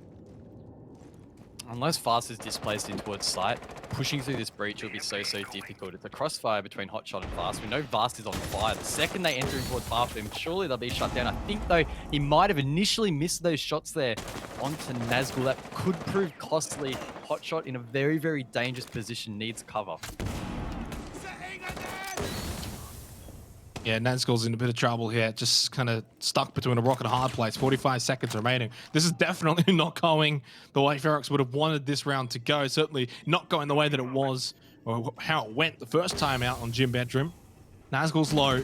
[SPEAKER 2] Unless Fast is displaced in towards site, pushing through this breach will be so difficult. It's a crossfire between Hotshot and Fast. We know Vast is on fire. The second they enter in towards bathroom, surely they'll be shut down. I think, though, he might have initially missed those shots there onto Nazgul. That could prove costly. Hotshot in a very, very dangerous position, needs cover.
[SPEAKER 1] Yeah, Nazgul's in a bit of trouble here. Just kind of stuck between a rock and a hard place. 45 seconds remaining. This is definitely not going the way Ferox would have wanted this round to go. Certainly not going the way that it was, or how it went the first time out on Gym Bedroom. Nazgul's low.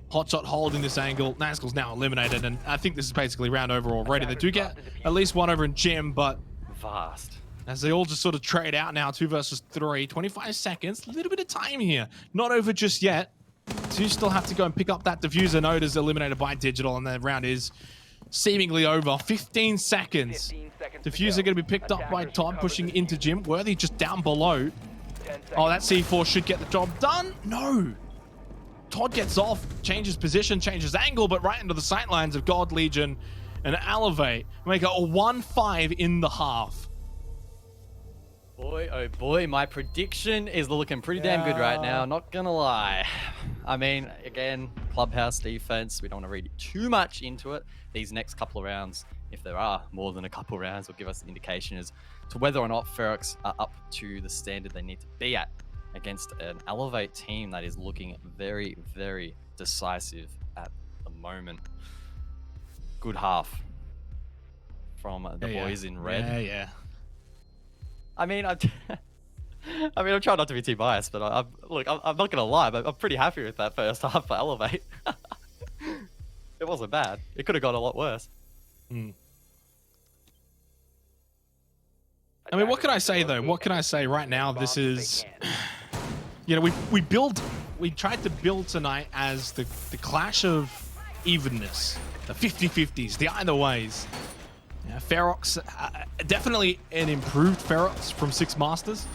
[SPEAKER 1] Hotshot holding this angle. Nazgul's now eliminated, and I think this is basically round over already. They do get at least one over in Gym, but
[SPEAKER 2] Vast.
[SPEAKER 1] as they all just sort of trade out now, 2 versus 3. 25 seconds, a little bit of time here. Not over just yet. So you still have to go and pick up that diffuser. Node is eliminated by Digital, and the round is seemingly over. 15 seconds. Diffuser going to be picked up by Todd, pushing into Gym. Worthy just down below. Oh, that C4 should get the job done. No. Todd gets off, changes position, changes angle, but right into the sightlines of God Legion and Elevate. Make it a 1-5 in the half.
[SPEAKER 2] Boy, oh boy, my prediction is looking pretty damn good right now, not gonna lie. I mean, again, Clubhouse defense, we don't want to read too much into it. These next couple of rounds, if there are more than a couple of rounds, will give us an indication as to whether or not Ferox are up to the standard they need to be at against an Elevate team that is looking very, very decisive at the moment. Good half. from the boys in red.
[SPEAKER 1] Yeah.
[SPEAKER 2] I mean, I'm trying not to be too biased, but I'm not gonna lie, but I'm pretty happy with that first half for Elevate. It wasn't bad. It could have gone a lot worse.
[SPEAKER 1] I mean, what can I say though? What can I say right now? This is, you know, we tried to build tonight as the clash of evenness, the 50-50s, the either ways. Yeah, Ferox, definitely an improved Ferox from 6 Masters.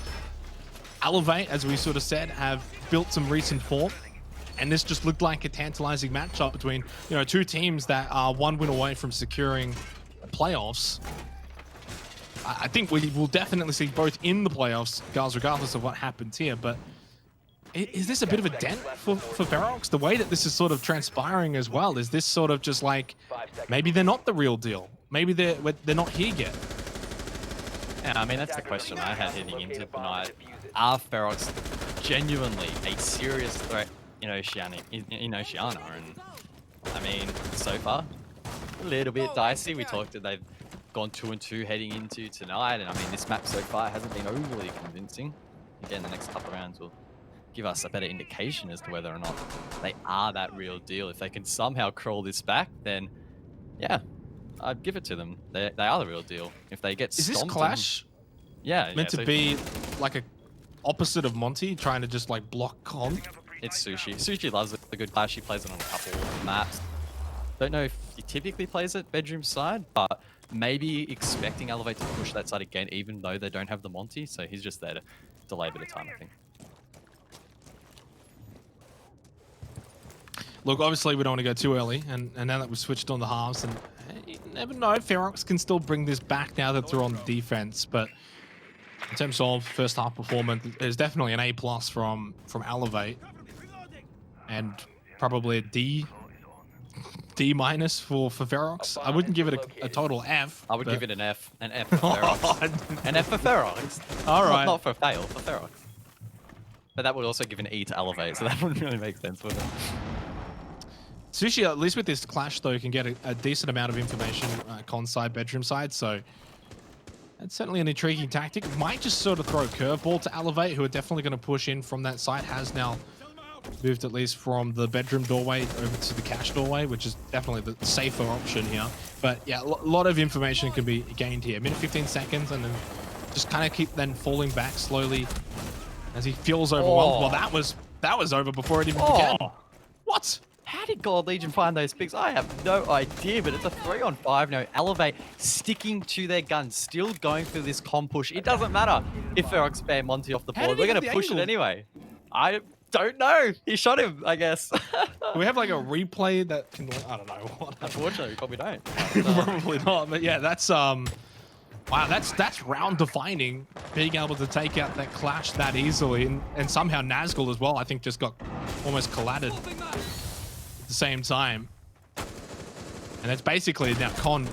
[SPEAKER 1] Elevate, as we sort of said, have built some recent form. And this just looked like a tantalizing matchup between, you know, 2 teams that are 1 win away from securing playoffs. I think we will definitely see both in the playoffs, guys, regardless of what happens here. But is this a bit of a dent for Ferox? The way that this is sort of transpiring as well, is this sort of just like, maybe they're not the real deal? Maybe they're not here yet?
[SPEAKER 2] Yeah, I mean, that's the question I had heading into tonight. Are Ferox genuinely a serious threat in Oceania? And I mean, so far, a little bit dicey. We talked that they've gone 2-2 heading into tonight, and I mean, this map so far hasn't been overly convincing. Again, the next couple of rounds will give us a better indication as to whether or not they are that real deal. If they can somehow crawl this back, then yeah, I'd give it to them. They are the real deal. If they get stomped,
[SPEAKER 1] is this clash meant to be like a opposite of Monty, trying to just like block Con?
[SPEAKER 2] It's Sushi. Sushi loves the good clash. He plays it on a couple of maps. Don't know if he typically plays it bedroom side, but maybe expecting Elevate to push that side again, even though they don't have the Monty. So he's just there to delay a bit of time, I think.
[SPEAKER 1] Look, obviously we don't want to go too early, and now that we've switched on the halves, and you never know, Ferox can still bring this back now that they're on defense. But in terms of first half performance, there's definitely an A+ from Elevate, and probably a D- for Ferox. I wouldn't give it a total F.
[SPEAKER 2] I would give it an F. An F for Ferox. An F for Ferox.
[SPEAKER 1] All right.
[SPEAKER 2] Not for fail, for Ferox. But that would also give an E to Elevate, so that wouldn't really make sense, would it?
[SPEAKER 1] Sushi, at least with this clash, though, can get a decent amount of information con side, bedroom side, so that's certainly an intriguing tactic. Might just sort of throw a curveball to Elevate, who are definitely going to push in from that side. Has now moved at least from the bedroom doorway over to the cash doorway, which is definitely the safer option here. But yeah, a lot of information can be gained here. Minute 15 seconds, and then just kind of keep then falling back slowly as he feels overwhelmed. Well, that was over before it even began. What?
[SPEAKER 2] How did God Legion find those picks? I have no idea, but it's a 3-on-5 now. Elevate sticking to their guns, still going for this com push. It doesn't matter if Ferox spam Monty off the board. We're going to push it anyway. I don't know. He shot him, I guess.
[SPEAKER 1] Do we have like a replay that can... I don't know what.
[SPEAKER 2] Unfortunately, we probably don't.
[SPEAKER 1] Probably not. But yeah, that's... Wow, that's round defining, being able to take out that clash that easily. And somehow Nazgul as well, I think, just got almost collided at the same time. And it's basically now Con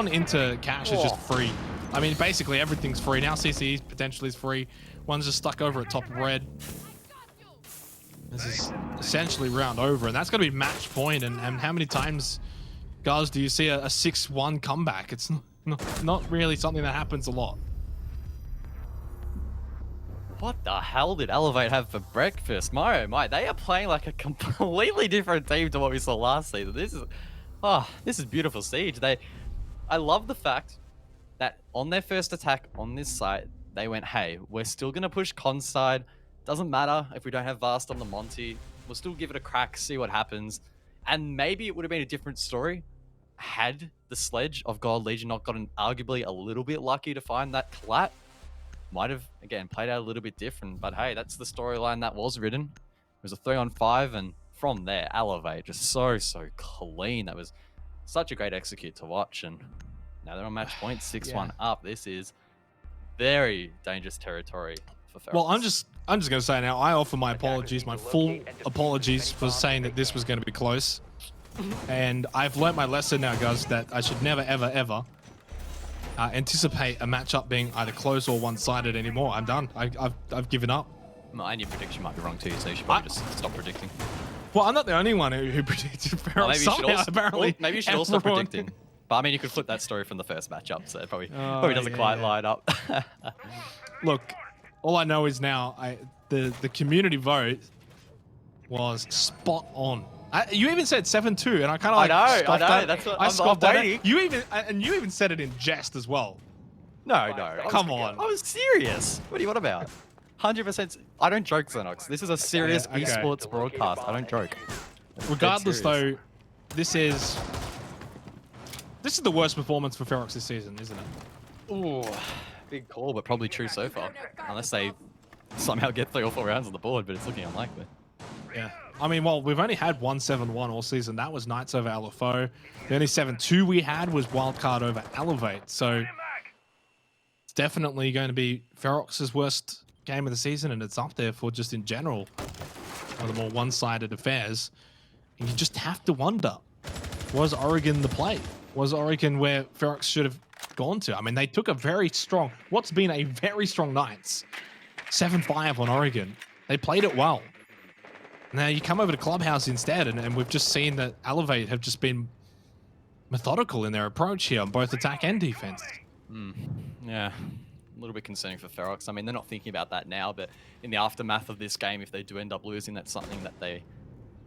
[SPEAKER 1] into cash is just free. I mean, basically everything's free. Now CCE potentially is free. One's just stuck over at top of red. This is essentially round over, and that's going to be match point. And how many times, guys, do you see a 6-1 comeback? It's not really something that happens a lot.
[SPEAKER 2] What the hell did Elevate have for breakfast? Mario, mate, they are playing like a completely different team to what we saw last season. This is beautiful Siege. I love the fact that on their first attack on this site, they went, hey, we're still going to push con side. Doesn't matter if we don't have Vast on the Monty. We'll still give it a crack, see what happens. And maybe it would have been a different story had the sledge of God Legion not gotten arguably a little bit lucky to find that collat. Might have, again, played out a little bit different. But hey, that's the storyline that was written. It was a 3-on-5, and from there, Elevate just so clean. That was such a great execute to watch. And now they're on match point, 6-1 up. This is very dangerous territory for Ferox.
[SPEAKER 1] Well, I'm just going to say now, I offer my apologies, my full apologies for saying that this was going to be close. And I've learnt my lesson now, guys, that I should never, ever anticipate a matchup being either close or one-sided anymore. I'm done. I've given up.
[SPEAKER 2] And your prediction might be wrong too, so you should probably just stop predicting.
[SPEAKER 1] Well, I'm not the only one who predicted Ferox.
[SPEAKER 2] Maybe you should also stop predicting. But I mean, you could flip that story from the first matchup, so it probably doesn't quite line up.
[SPEAKER 1] Look, all I know is now the community vote was spot on. You even said 7-2, and I kind of like
[SPEAKER 2] I know.
[SPEAKER 1] That.
[SPEAKER 2] That's what
[SPEAKER 1] I scoffed
[SPEAKER 2] I'm
[SPEAKER 1] at
[SPEAKER 2] waiting.
[SPEAKER 1] it. You even said it in jest as well.
[SPEAKER 2] No.
[SPEAKER 1] Come on.
[SPEAKER 2] I was serious. What do you want about? 100%. I don't joke, Xenox. This is a serious esports broadcast. I don't joke.
[SPEAKER 1] Regardless, though, this is the worst performance for Ferox this season, isn't it?
[SPEAKER 2] Ooh, big call, but probably true so far. Unless they somehow get 3 or 4 rounds on the board, but it's looking unlikely.
[SPEAKER 1] Yeah. I mean, well, we've only had 1-7-1 all season. That was Knights over LFO. The only 7-2 we had was Wildcard over Elevate. So it's definitely going to be Ferox's worst game of the season, and it's up there for just in general one of the more one-sided affairs. And you just have to wonder, was Oregon the play? Was Oregon where Ferox should have gone to? I mean, they took a very strong, what's been a very strong Knights, 7-5 on Oregon. They played it well. Now you come over to Clubhouse instead, and we've just seen that Elevate have just been methodical in their approach here on both attack and defense.
[SPEAKER 2] Yeah, a little bit concerning for Ferox. I mean, they're not thinking about that now, but in the aftermath of this game, if they do end up losing, that's something that they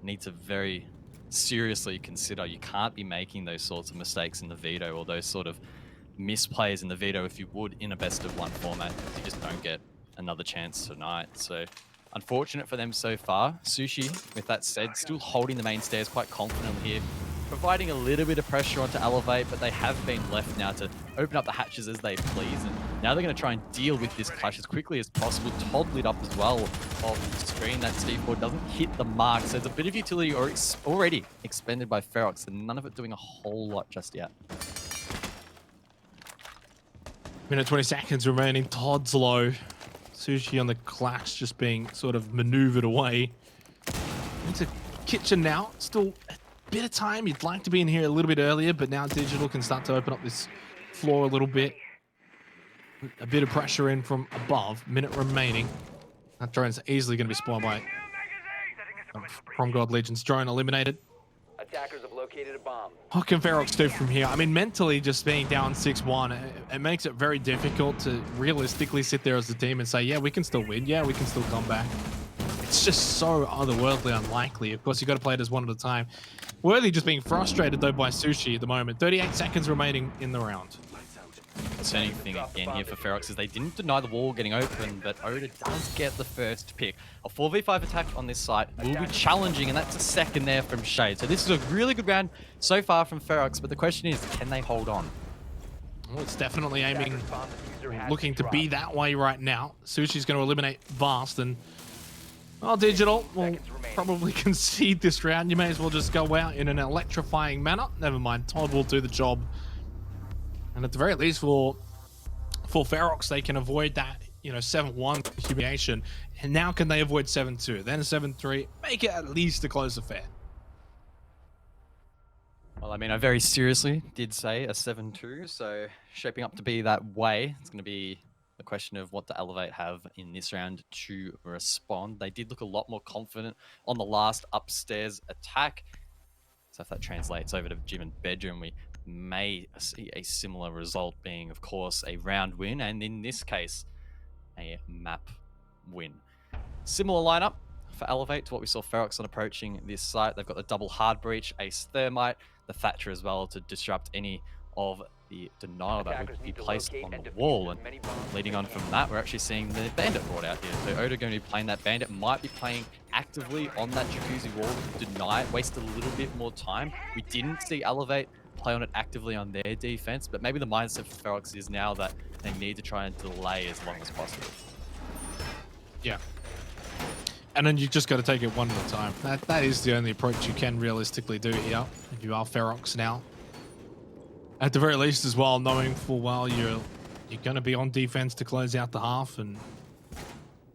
[SPEAKER 2] need to very seriously consider. You can't be making those sorts of mistakes in the veto, or those sort of misplays in the veto if you would in a best-of-1 format. You just don't get another chance tonight. So unfortunate for them so far. Sushi, with that said, still holding the main stairs quite confidently here, providing a little bit of pressure onto Elevate, but they have been left now to open up the hatches as they please. And now they're going to try and deal with this clash as quickly as possible. Todd lit up as well off the screen. That Steve 4 doesn't hit the mark, so there's a bit of utility already expended by Ferox, and none of it doing a whole lot just yet.
[SPEAKER 1] Minute 20 seconds remaining. Todd's low. Sushi on the clash just being sort of maneuvered away. Into kitchen now. Still a bit of time. You'd like to be in here a little bit earlier, but now Digital can start to open up this floor a little bit. A bit of pressure in from above. Minute remaining. That drone's easily going to be spawned by From God Legion's drone eliminated.
[SPEAKER 3] Attackers have located a bomb.
[SPEAKER 1] What can Ferox do from here? I mean, mentally, just being down 6-1, it makes it very difficult to realistically sit there as a team and say, yeah, we can still win. Yeah, we can still come back. It's just so otherworldly unlikely. Of course, you've got to play it as one at a time. Worthy just being frustrated, though, by Sushi at the moment. 38 seconds remaining in the round.
[SPEAKER 2] Concerning thing again here for Ferox is they didn't deny the wall getting open, but Oda does get the first pick. A 4v5 attack on this site will be challenging, and that's a second there from Shade. So this is a really good round so far from Ferox, but the question is, can they hold on?
[SPEAKER 1] Well, it's definitely aiming, looking to be that way right now. Sushi's going to eliminate Vast, and well, Digital will probably concede this round. You may as well just go out in an electrifying manner. Never mind, Todd will do the job. And at the very least, for Ferox, they can avoid that, 7-1 humiliation. And now can they avoid 7-2? Then 7-3, make it at least a close affair.
[SPEAKER 2] Well, I mean, I very seriously did say a 7-2, so shaping up to be that way. It's going to be a question of what the Elevate have in this round to respond. They did look a lot more confident on the last upstairs attack. So if that translates over to gym and bedroom, we may see a similar result being, of course, a round win, and in this case, a map win. Similar lineup for Elevate to what we saw Ferox on approaching this site. They've got the double hard breach, ace thermite, the Thatcher as well to disrupt any of the denial that would be placed on the wall. And leading on from that, we're actually seeing the bandit brought out here. So Oda going to be playing that bandit, might be playing actively on that jacuzzi wall, deny it, waste a little bit more time. We didn't see Elevate play on it actively on their defense, but maybe the mindset for Ferox is now that they need to try and delay as long as possible.
[SPEAKER 1] Yeah. And then you just got to take it one at a time. That is the only approach you can realistically do here. If you are Ferox now. At the very least as well, knowing full well you're going to be on defense to close out the half and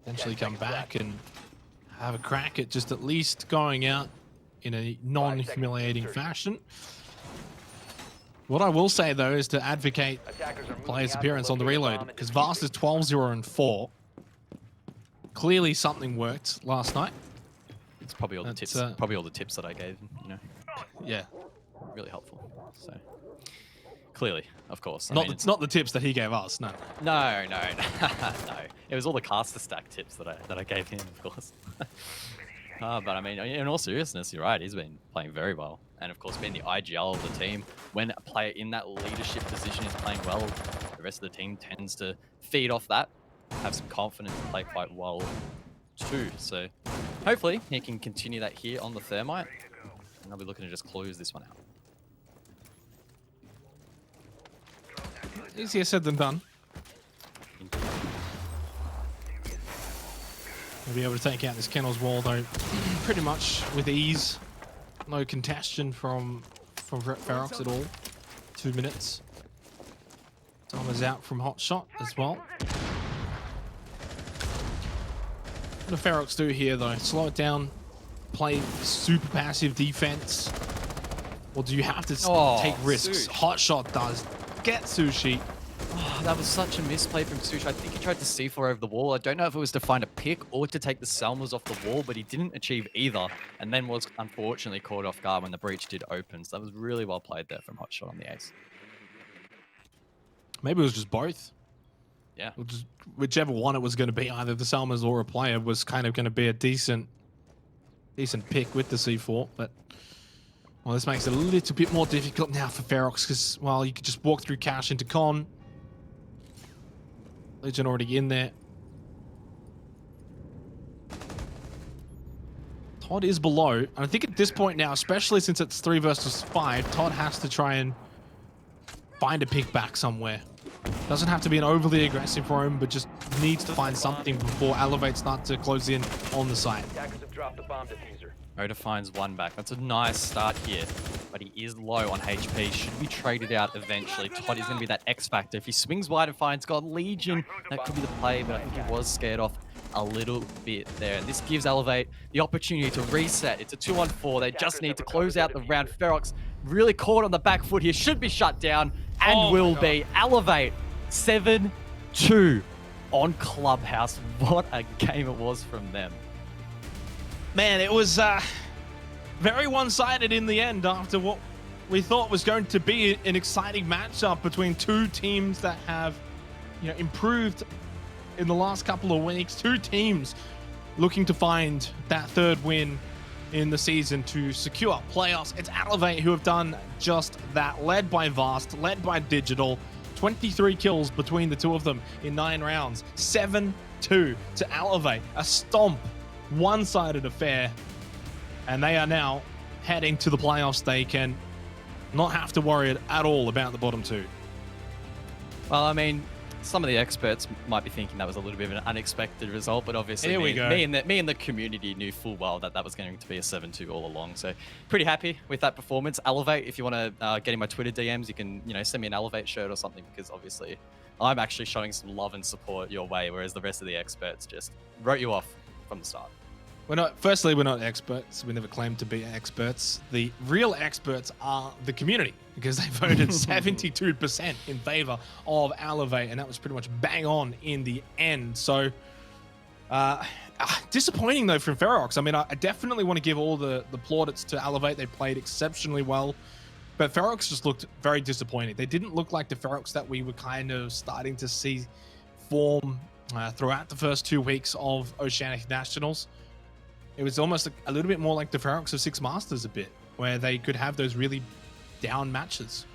[SPEAKER 1] eventually come back and have a crack at just at least going out in a non-humiliating fashion. What I will say, though, is to advocate players' appearance on the reload, because Vast is 12-0-4. Clearly something worked last night.
[SPEAKER 2] It's probably all the tips. Probably all the tips that I gave.
[SPEAKER 1] Yeah.
[SPEAKER 2] Really helpful. So Clearly, of course.
[SPEAKER 1] It's not the tips that he gave us. No.
[SPEAKER 2] No. It was all the caster stack tips that I gave him, of course. But I mean, in all seriousness, you're right. He's been playing very well, and of course, being the IGL of the team, when a player in that leadership position is playing well, the rest of the team tends to feed off that, have some confidence, and play quite well too. So hopefully, he can continue that here on the Thermite, and they'll be looking to just close this one out.
[SPEAKER 1] Easier said than done. We'll be able to take out this Kennel's wall though, pretty much with ease. No congestion from Ferox at all. 2 minutes. Summer's out from Hot Shot as well. What do Ferox do here though? Slow it down, play super passive defense, or do you have to take risks?
[SPEAKER 2] Sush.
[SPEAKER 1] Hot Shot does get Sushi.
[SPEAKER 2] Oh, that was such a misplay from Sush. I think he tried to C4 over the wall. I don't know if it was to find a pick or to take the Selmas off the wall, but he didn't achieve either, and then was unfortunately caught off guard when the breach did open. So that was really well played there from Hot Shot on the ace.
[SPEAKER 1] Maybe it was just both.
[SPEAKER 2] Yeah.
[SPEAKER 1] Whichever one it was going to be, either the Selmas or a player, was kind of going to be a decent pick with the C4. But well, this makes it a little bit more difficult now for Ferox because, well, you could just walk through Cash into Con. Legion already in there. Todd is below. And I think at this point now, especially since it's 3 versus 5, Todd has to try and find a pick back somewhere. Doesn't have to be an overly aggressive roam, but just needs to find something before Elevate start to close in on the site.
[SPEAKER 3] Attackers have dropped the bomb diffuser.
[SPEAKER 2] Oda finds one back. That's a nice start here, but he is low on HP. Should be traded out eventually. Todd is going to be that X factor. If he swings wide and finds God Legion, that could be the play, but I think he was scared off a little bit there. And this gives Elevate the opportunity to reset. It's a 2-on-4. They just need to close out the round. Ferox really caught on the back foot here. Should be shut down and will be. Elevate 7-2 on Clubhouse. What a game it was from them.
[SPEAKER 1] Man, it was very one-sided in the end after what we thought was going to be an exciting matchup between two teams that have, improved in the last couple of weeks. Two teams looking to find that third win in the season to secure playoffs. It's Elevate who have done just that, led by Vast, led by Digital. 23 kills between the two of them in 9 rounds. 7-2 to Elevate. A stomp, one-sided affair, and they are now heading to the playoffs. They can not have to worry at all about the bottom 2.
[SPEAKER 2] Well, I mean, some of the experts might be thinking that was a little bit of an unexpected result, but obviously me and the community knew full well that was going to be a 7-2 all along. So pretty happy with that performance. Elevate, if you want to get in my Twitter DMs, you can send me an Elevate shirt or something, because obviously I'm actually showing some love and support your way, whereas the rest of the experts just wrote you off from the start.
[SPEAKER 1] We're not experts. We never claimed to be experts. The real experts are the community, because they voted 72% in favor of Elevate, and that was pretty much bang on in the end. So disappointing though from Ferox. I mean, I definitely want to give all the plaudits to Elevate. They played exceptionally well, but Ferox just looked very disappointing. They didn't look like the Ferox that we were kind of starting to see form throughout the first 2 weeks of Oceanic Nationals. It was almost a little bit more like the Ferox of Six Masters a bit, where they could have those really down matches.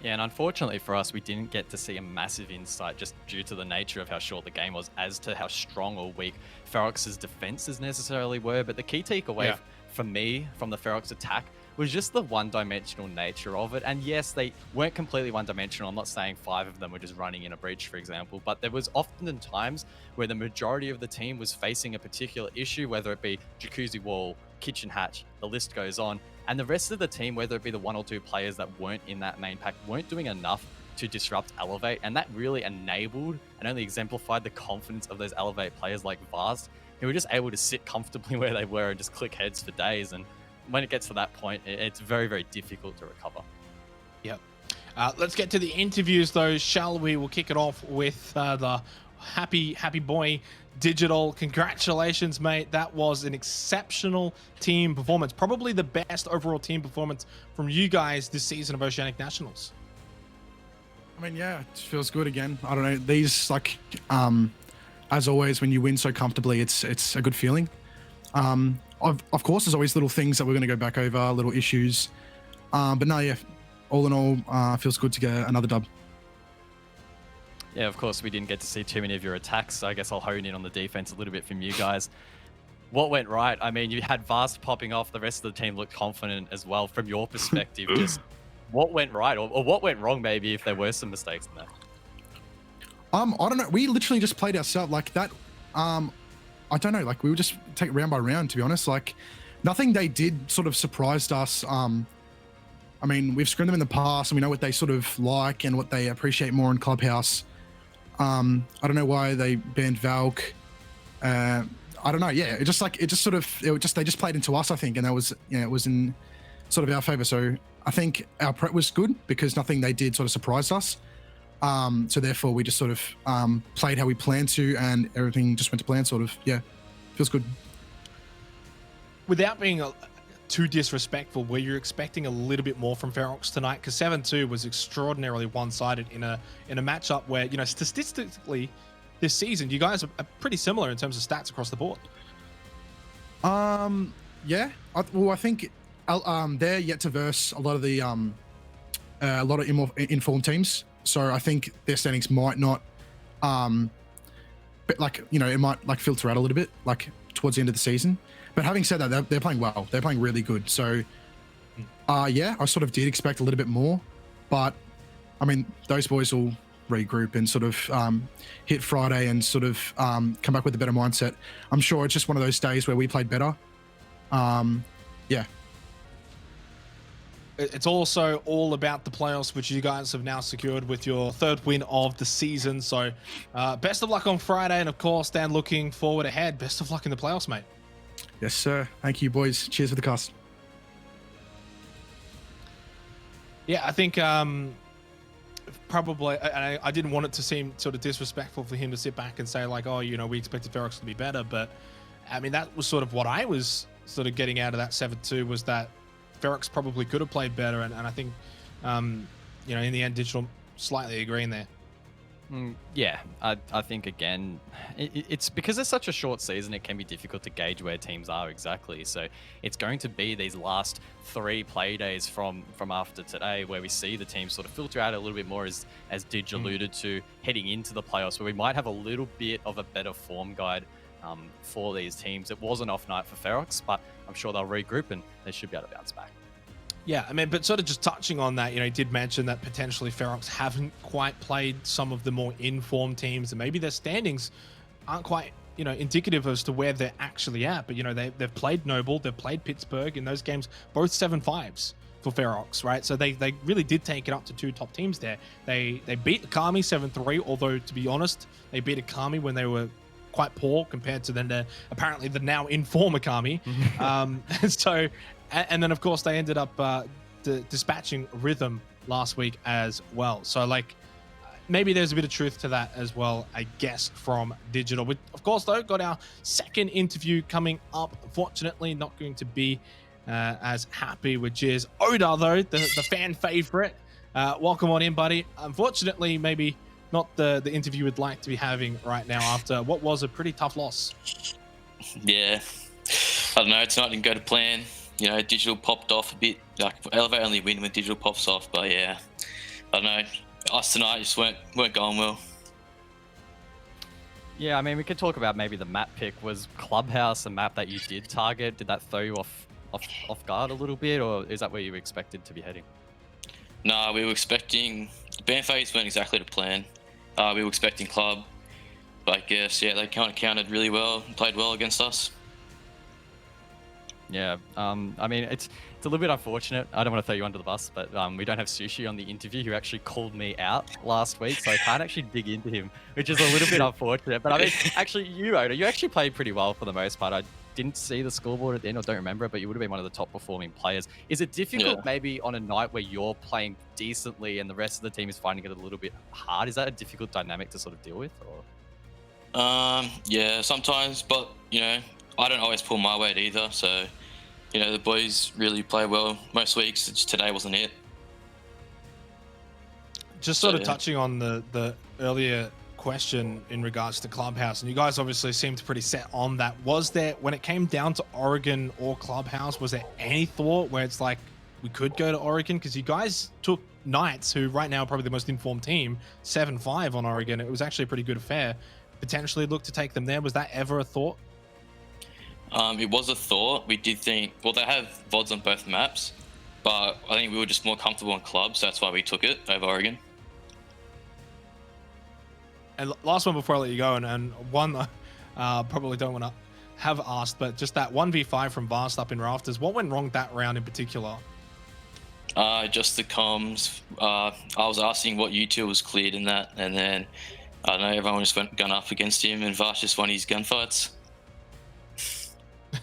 [SPEAKER 2] Yeah, and unfortunately for us, we didn't get to see a massive insight just due to the nature of how short the game was as to how strong or weak Ferox's defenses necessarily were. But the key takeaway for me from the Ferox attack was just the one-dimensional nature of it. And yes, they weren't completely one-dimensional. I'm not saying 5 of them were just running in a breach, for example, but there was often times where the majority of the team was facing a particular issue, whether it be jacuzzi wall, kitchen hatch, the list goes on. And the rest of the team, whether it be the 1 or 2 players that weren't in that main pack, weren't doing enough to disrupt Elevate. And that really enabled and only exemplified the confidence of those Elevate players like Vast, who were just able to sit comfortably where they were and just click heads for days. And when it gets to that point, it's very, very difficult to recover.
[SPEAKER 1] Yep. Let's get to the interviews, though, shall we? We'll kick it off with the happy boy Digital. Congratulations, mate. That was an exceptional team performance. Probably the best overall team performance from you guys this season of Oceanic Nationals.
[SPEAKER 4] I mean, yeah, it feels good again. I don't know. These, like, as always, when you win so comfortably, it's a good feeling. Of course, there's always little things that we're going to go back over, little issues. But no, yeah, all in all, feels good to get another dub.
[SPEAKER 2] Yeah, of course, we didn't get to see too many of your attacks, so I guess I'll hone in on the defense a little bit from you guys. What went right? I mean, you had Vast popping off. The rest of the team looked confident as well. From your perspective, just what went right or what went wrong, maybe, if there were some mistakes in there?
[SPEAKER 4] I don't know. We literally just played ourselves like that. I don't know. Like, we would just take round by round, to be honest. Like, nothing they did sort of surprised us. I mean, we've scrimmed them in the past, and we know what they sort of like and what they appreciate more in Clubhouse. I don't know why they banned Valk. I don't know. Yeah, they just played into us, I think, and that was, it was in sort of our favor. So I think our prep was good because nothing they did sort of surprised us. So therefore, we just sort of played how we planned to, and everything just went to plan. Sort of, yeah, feels good.
[SPEAKER 1] Without being too disrespectful, were you expecting a little bit more from Ferox tonight? Because 7-2 was extraordinarily one-sided in a matchup where, you know, statistically this season you guys are pretty similar in terms of stats across the board.
[SPEAKER 4] Yeah. I think they're yet to verse a lot of the informed teams. So I think their standings might not, but like, you know, it might like filter out a little bit like towards the end of the season. But having said that, they're playing well. They're playing really good. So, yeah, I sort of did expect a little bit more, but I mean, those boys will regroup and sort of hit Friday and sort of come back with a better mindset. I'm sure it's just one of those days where we played better. Yeah.
[SPEAKER 1] It's also all about the playoffs, which you guys have now secured with your third win of the season. So best of luck on Friday. And of course, Dan, looking forward ahead. Best of luck in the playoffs, mate.
[SPEAKER 4] Yes, sir. Thank you, boys. Cheers for the cast.
[SPEAKER 1] Yeah, I think probably, and I didn't want it to seem sort of disrespectful for him to sit back and say like, oh, you know, we expected Ferox to be better. But I mean, that was sort of what I was sort of getting out of that 7-2 was that Ferox probably could have played better. And I think, you know, in the end, Digital slightly agreeing there.
[SPEAKER 2] Yeah, I think, again, it's because it's such a short season, it can be difficult to gauge where teams are exactly. So it's going to be these last 3 play days from after today where we see the teams sort of filter out a little bit more, as Didge alluded to, heading into the playoffs, where we might have a little bit of a better form guide for these teams. It was an off night for Ferox, but I'm sure they'll regroup and they should be able to bounce back.
[SPEAKER 1] Yeah, I mean, but sort of just touching on that, you know, he did mention that potentially Ferox haven't quite played some of the more informed teams, and maybe their standings aren't quite, you know, indicative as to where they're actually at. But, you know, they've played Noble, they've played Pittsburgh in those games, both 7-5s for Ferox, right? So they really did take it up to 2 top teams there. They beat Akami 7-3, although, to be honest, they beat Akami when they were quite poor compared to then apparently the now inform Akami. So, and then of course they ended up dispatching Rhythm last week as well. So like maybe there's a bit of truth to that as well, I guess, from Digital. We, of course, though, got our second interview coming up. Unfortunately, not going to be as happy, which is Oda, though, the fan favorite. Welcome on in, buddy. Unfortunately, maybe not the interview we'd like to be having right now after what was a pretty tough loss.
[SPEAKER 5] Yeah, I don't know. Tonight didn't go to plan. You know, Digital popped off a bit. Like, Elevate only win when Digital pops off, but yeah, I don't know. Us tonight just weren't going well.
[SPEAKER 2] Yeah, I mean, we could talk about maybe the map pick. Was Clubhouse a map that you did target? Did that throw you off guard a little bit, or is that where you expected to be heading?
[SPEAKER 5] No, we were expecting... Ban phase weren't exactly to plan. We were expecting Club, but I guess, yeah, they kind of countered really well and played well against us.
[SPEAKER 2] Yeah, I mean, it's a little bit unfortunate. I don't want to throw you under the bus, but we don't have Sushi on the interview, who actually called me out last week, so I can't actually dig into him, which is a little bit unfortunate. But I mean, actually, you, Oda, you actually played pretty well for the most part. I didn't see the scoreboard at the end, or don't remember it, but you would have been one of the top performing players. Is it difficult maybe on a night where you're playing decently and the rest of the team is finding it a little bit hard? Is that a difficult dynamic to sort of deal with? Or?
[SPEAKER 5] Yeah, sometimes, but, you know, I don't always pull my weight either, so, you know, the boys really play well most weeks. Just today wasn't it.
[SPEAKER 1] Just
[SPEAKER 5] So,
[SPEAKER 1] sort of
[SPEAKER 5] yeah.
[SPEAKER 1] touching on the earlier question in regards to Clubhouse, and you guys obviously seemed pretty set on that. Was there, when it came down to Oregon or Clubhouse, was there any thought where it's like we could go to Oregon? Because you guys took Knights, who right now are probably the most informed team, 7-5 on Oregon. It was actually a pretty good affair. Potentially look to take them there. Was that ever a thought?
[SPEAKER 5] It was a thought. We did think, well, they have VODs on both maps, but I think we were just more comfortable on clubs, so that's why we took it over Oregon.
[SPEAKER 1] And last one before I let you go, and one probably don't want to have asked, but just that 1v5 from Vast up in Rafters, what went wrong that round in particular?
[SPEAKER 5] Just the comms. I was asking what util was cleared in that, and then I don't know, everyone just went gun up against him, and Vash just won his gunfights.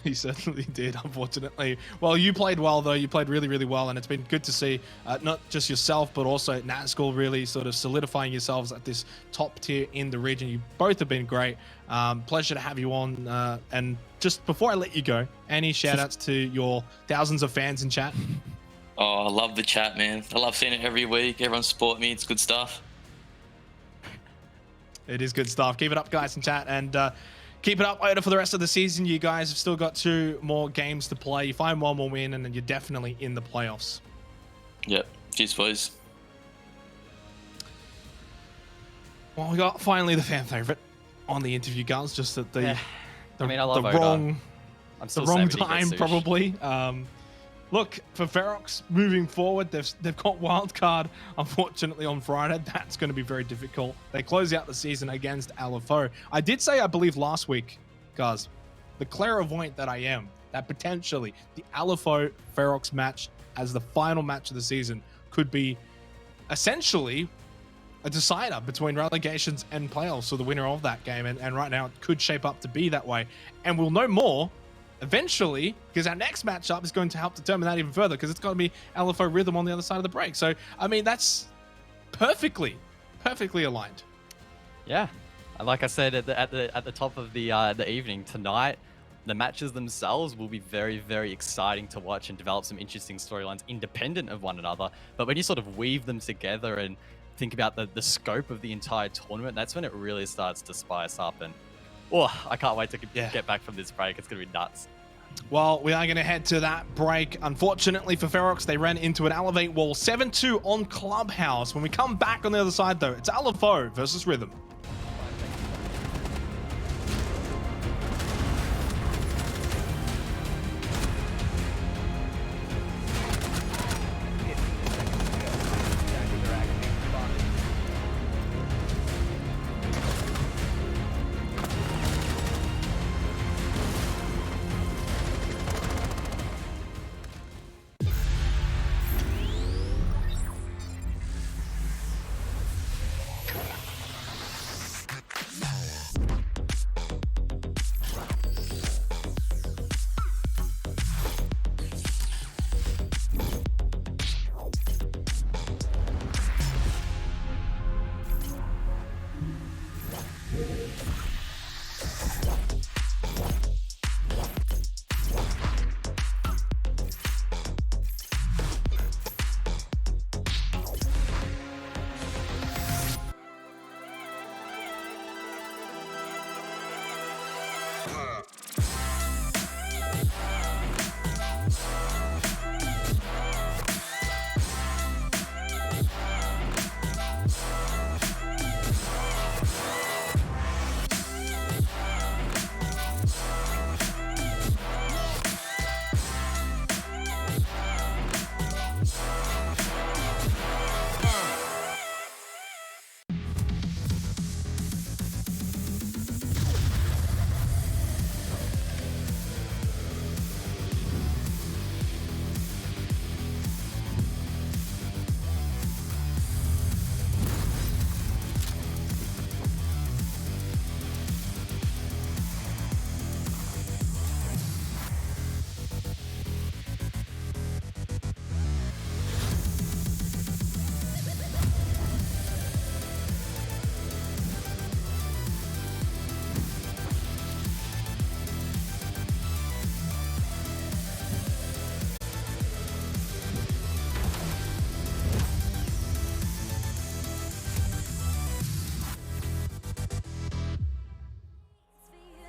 [SPEAKER 1] He certainly did, unfortunately. Well, you played well, though. You played really, really well, and it's been good to see not just yourself, but also Natschool really sort of solidifying yourselves at this top tier in the region. You both have been great. Pleasure to have you on. And just before I let you go, any shout-outs to your thousands of fans in chat?
[SPEAKER 5] Oh, I love the chat, man. I love seeing it every week. Everyone support me. It's good stuff.
[SPEAKER 1] It is good stuff. Keep it up, guys, in chat, and keep it up later for the rest of the season. You guys have still got 2 more games to play. You find 1 more win, and then you're definitely in the playoffs.
[SPEAKER 5] Yep. Cheers, boys.
[SPEAKER 1] Well, we got finally the fan favorite on the interview, guys. Just at the,
[SPEAKER 2] I mean, I love
[SPEAKER 1] the
[SPEAKER 2] Oda.
[SPEAKER 1] wrong,
[SPEAKER 2] I'm
[SPEAKER 1] the
[SPEAKER 2] still
[SPEAKER 1] wrong
[SPEAKER 2] saving
[SPEAKER 1] time,
[SPEAKER 2] Sush.
[SPEAKER 1] probably. Look, for Ferox moving forward, they've got wildcard, unfortunately, on Friday. That's going to be very difficult. They close out the season against LFO. I did say, I believe, last week, guys, the clairvoyant that I am, that potentially the LFO Ferox match as the final match of the season could be essentially a decider between relegations and playoffs, so the winner of that game. And right now, it could shape up to be that way. And we'll know more eventually, because our next matchup is going to help determine that even further, because it's going to be LFO Rhythm on the other side of the break. So, I mean, that's perfectly aligned.
[SPEAKER 2] Yeah, and like I said at the top of the evening tonight, the matches themselves will be very, very exciting to watch and develop some interesting storylines independent of one another. But when you sort of weave them together and think about the scope of the entire tournament, that's when it really starts to spice up. And I can't wait to get back from this break. It's going to be nuts.
[SPEAKER 1] Well, we are going to head to that break. Unfortunately for Ferox, they ran into an Elevate wall 7-2 on Clubhouse. When we come back on the other side, though, it's LFO versus Rhythm.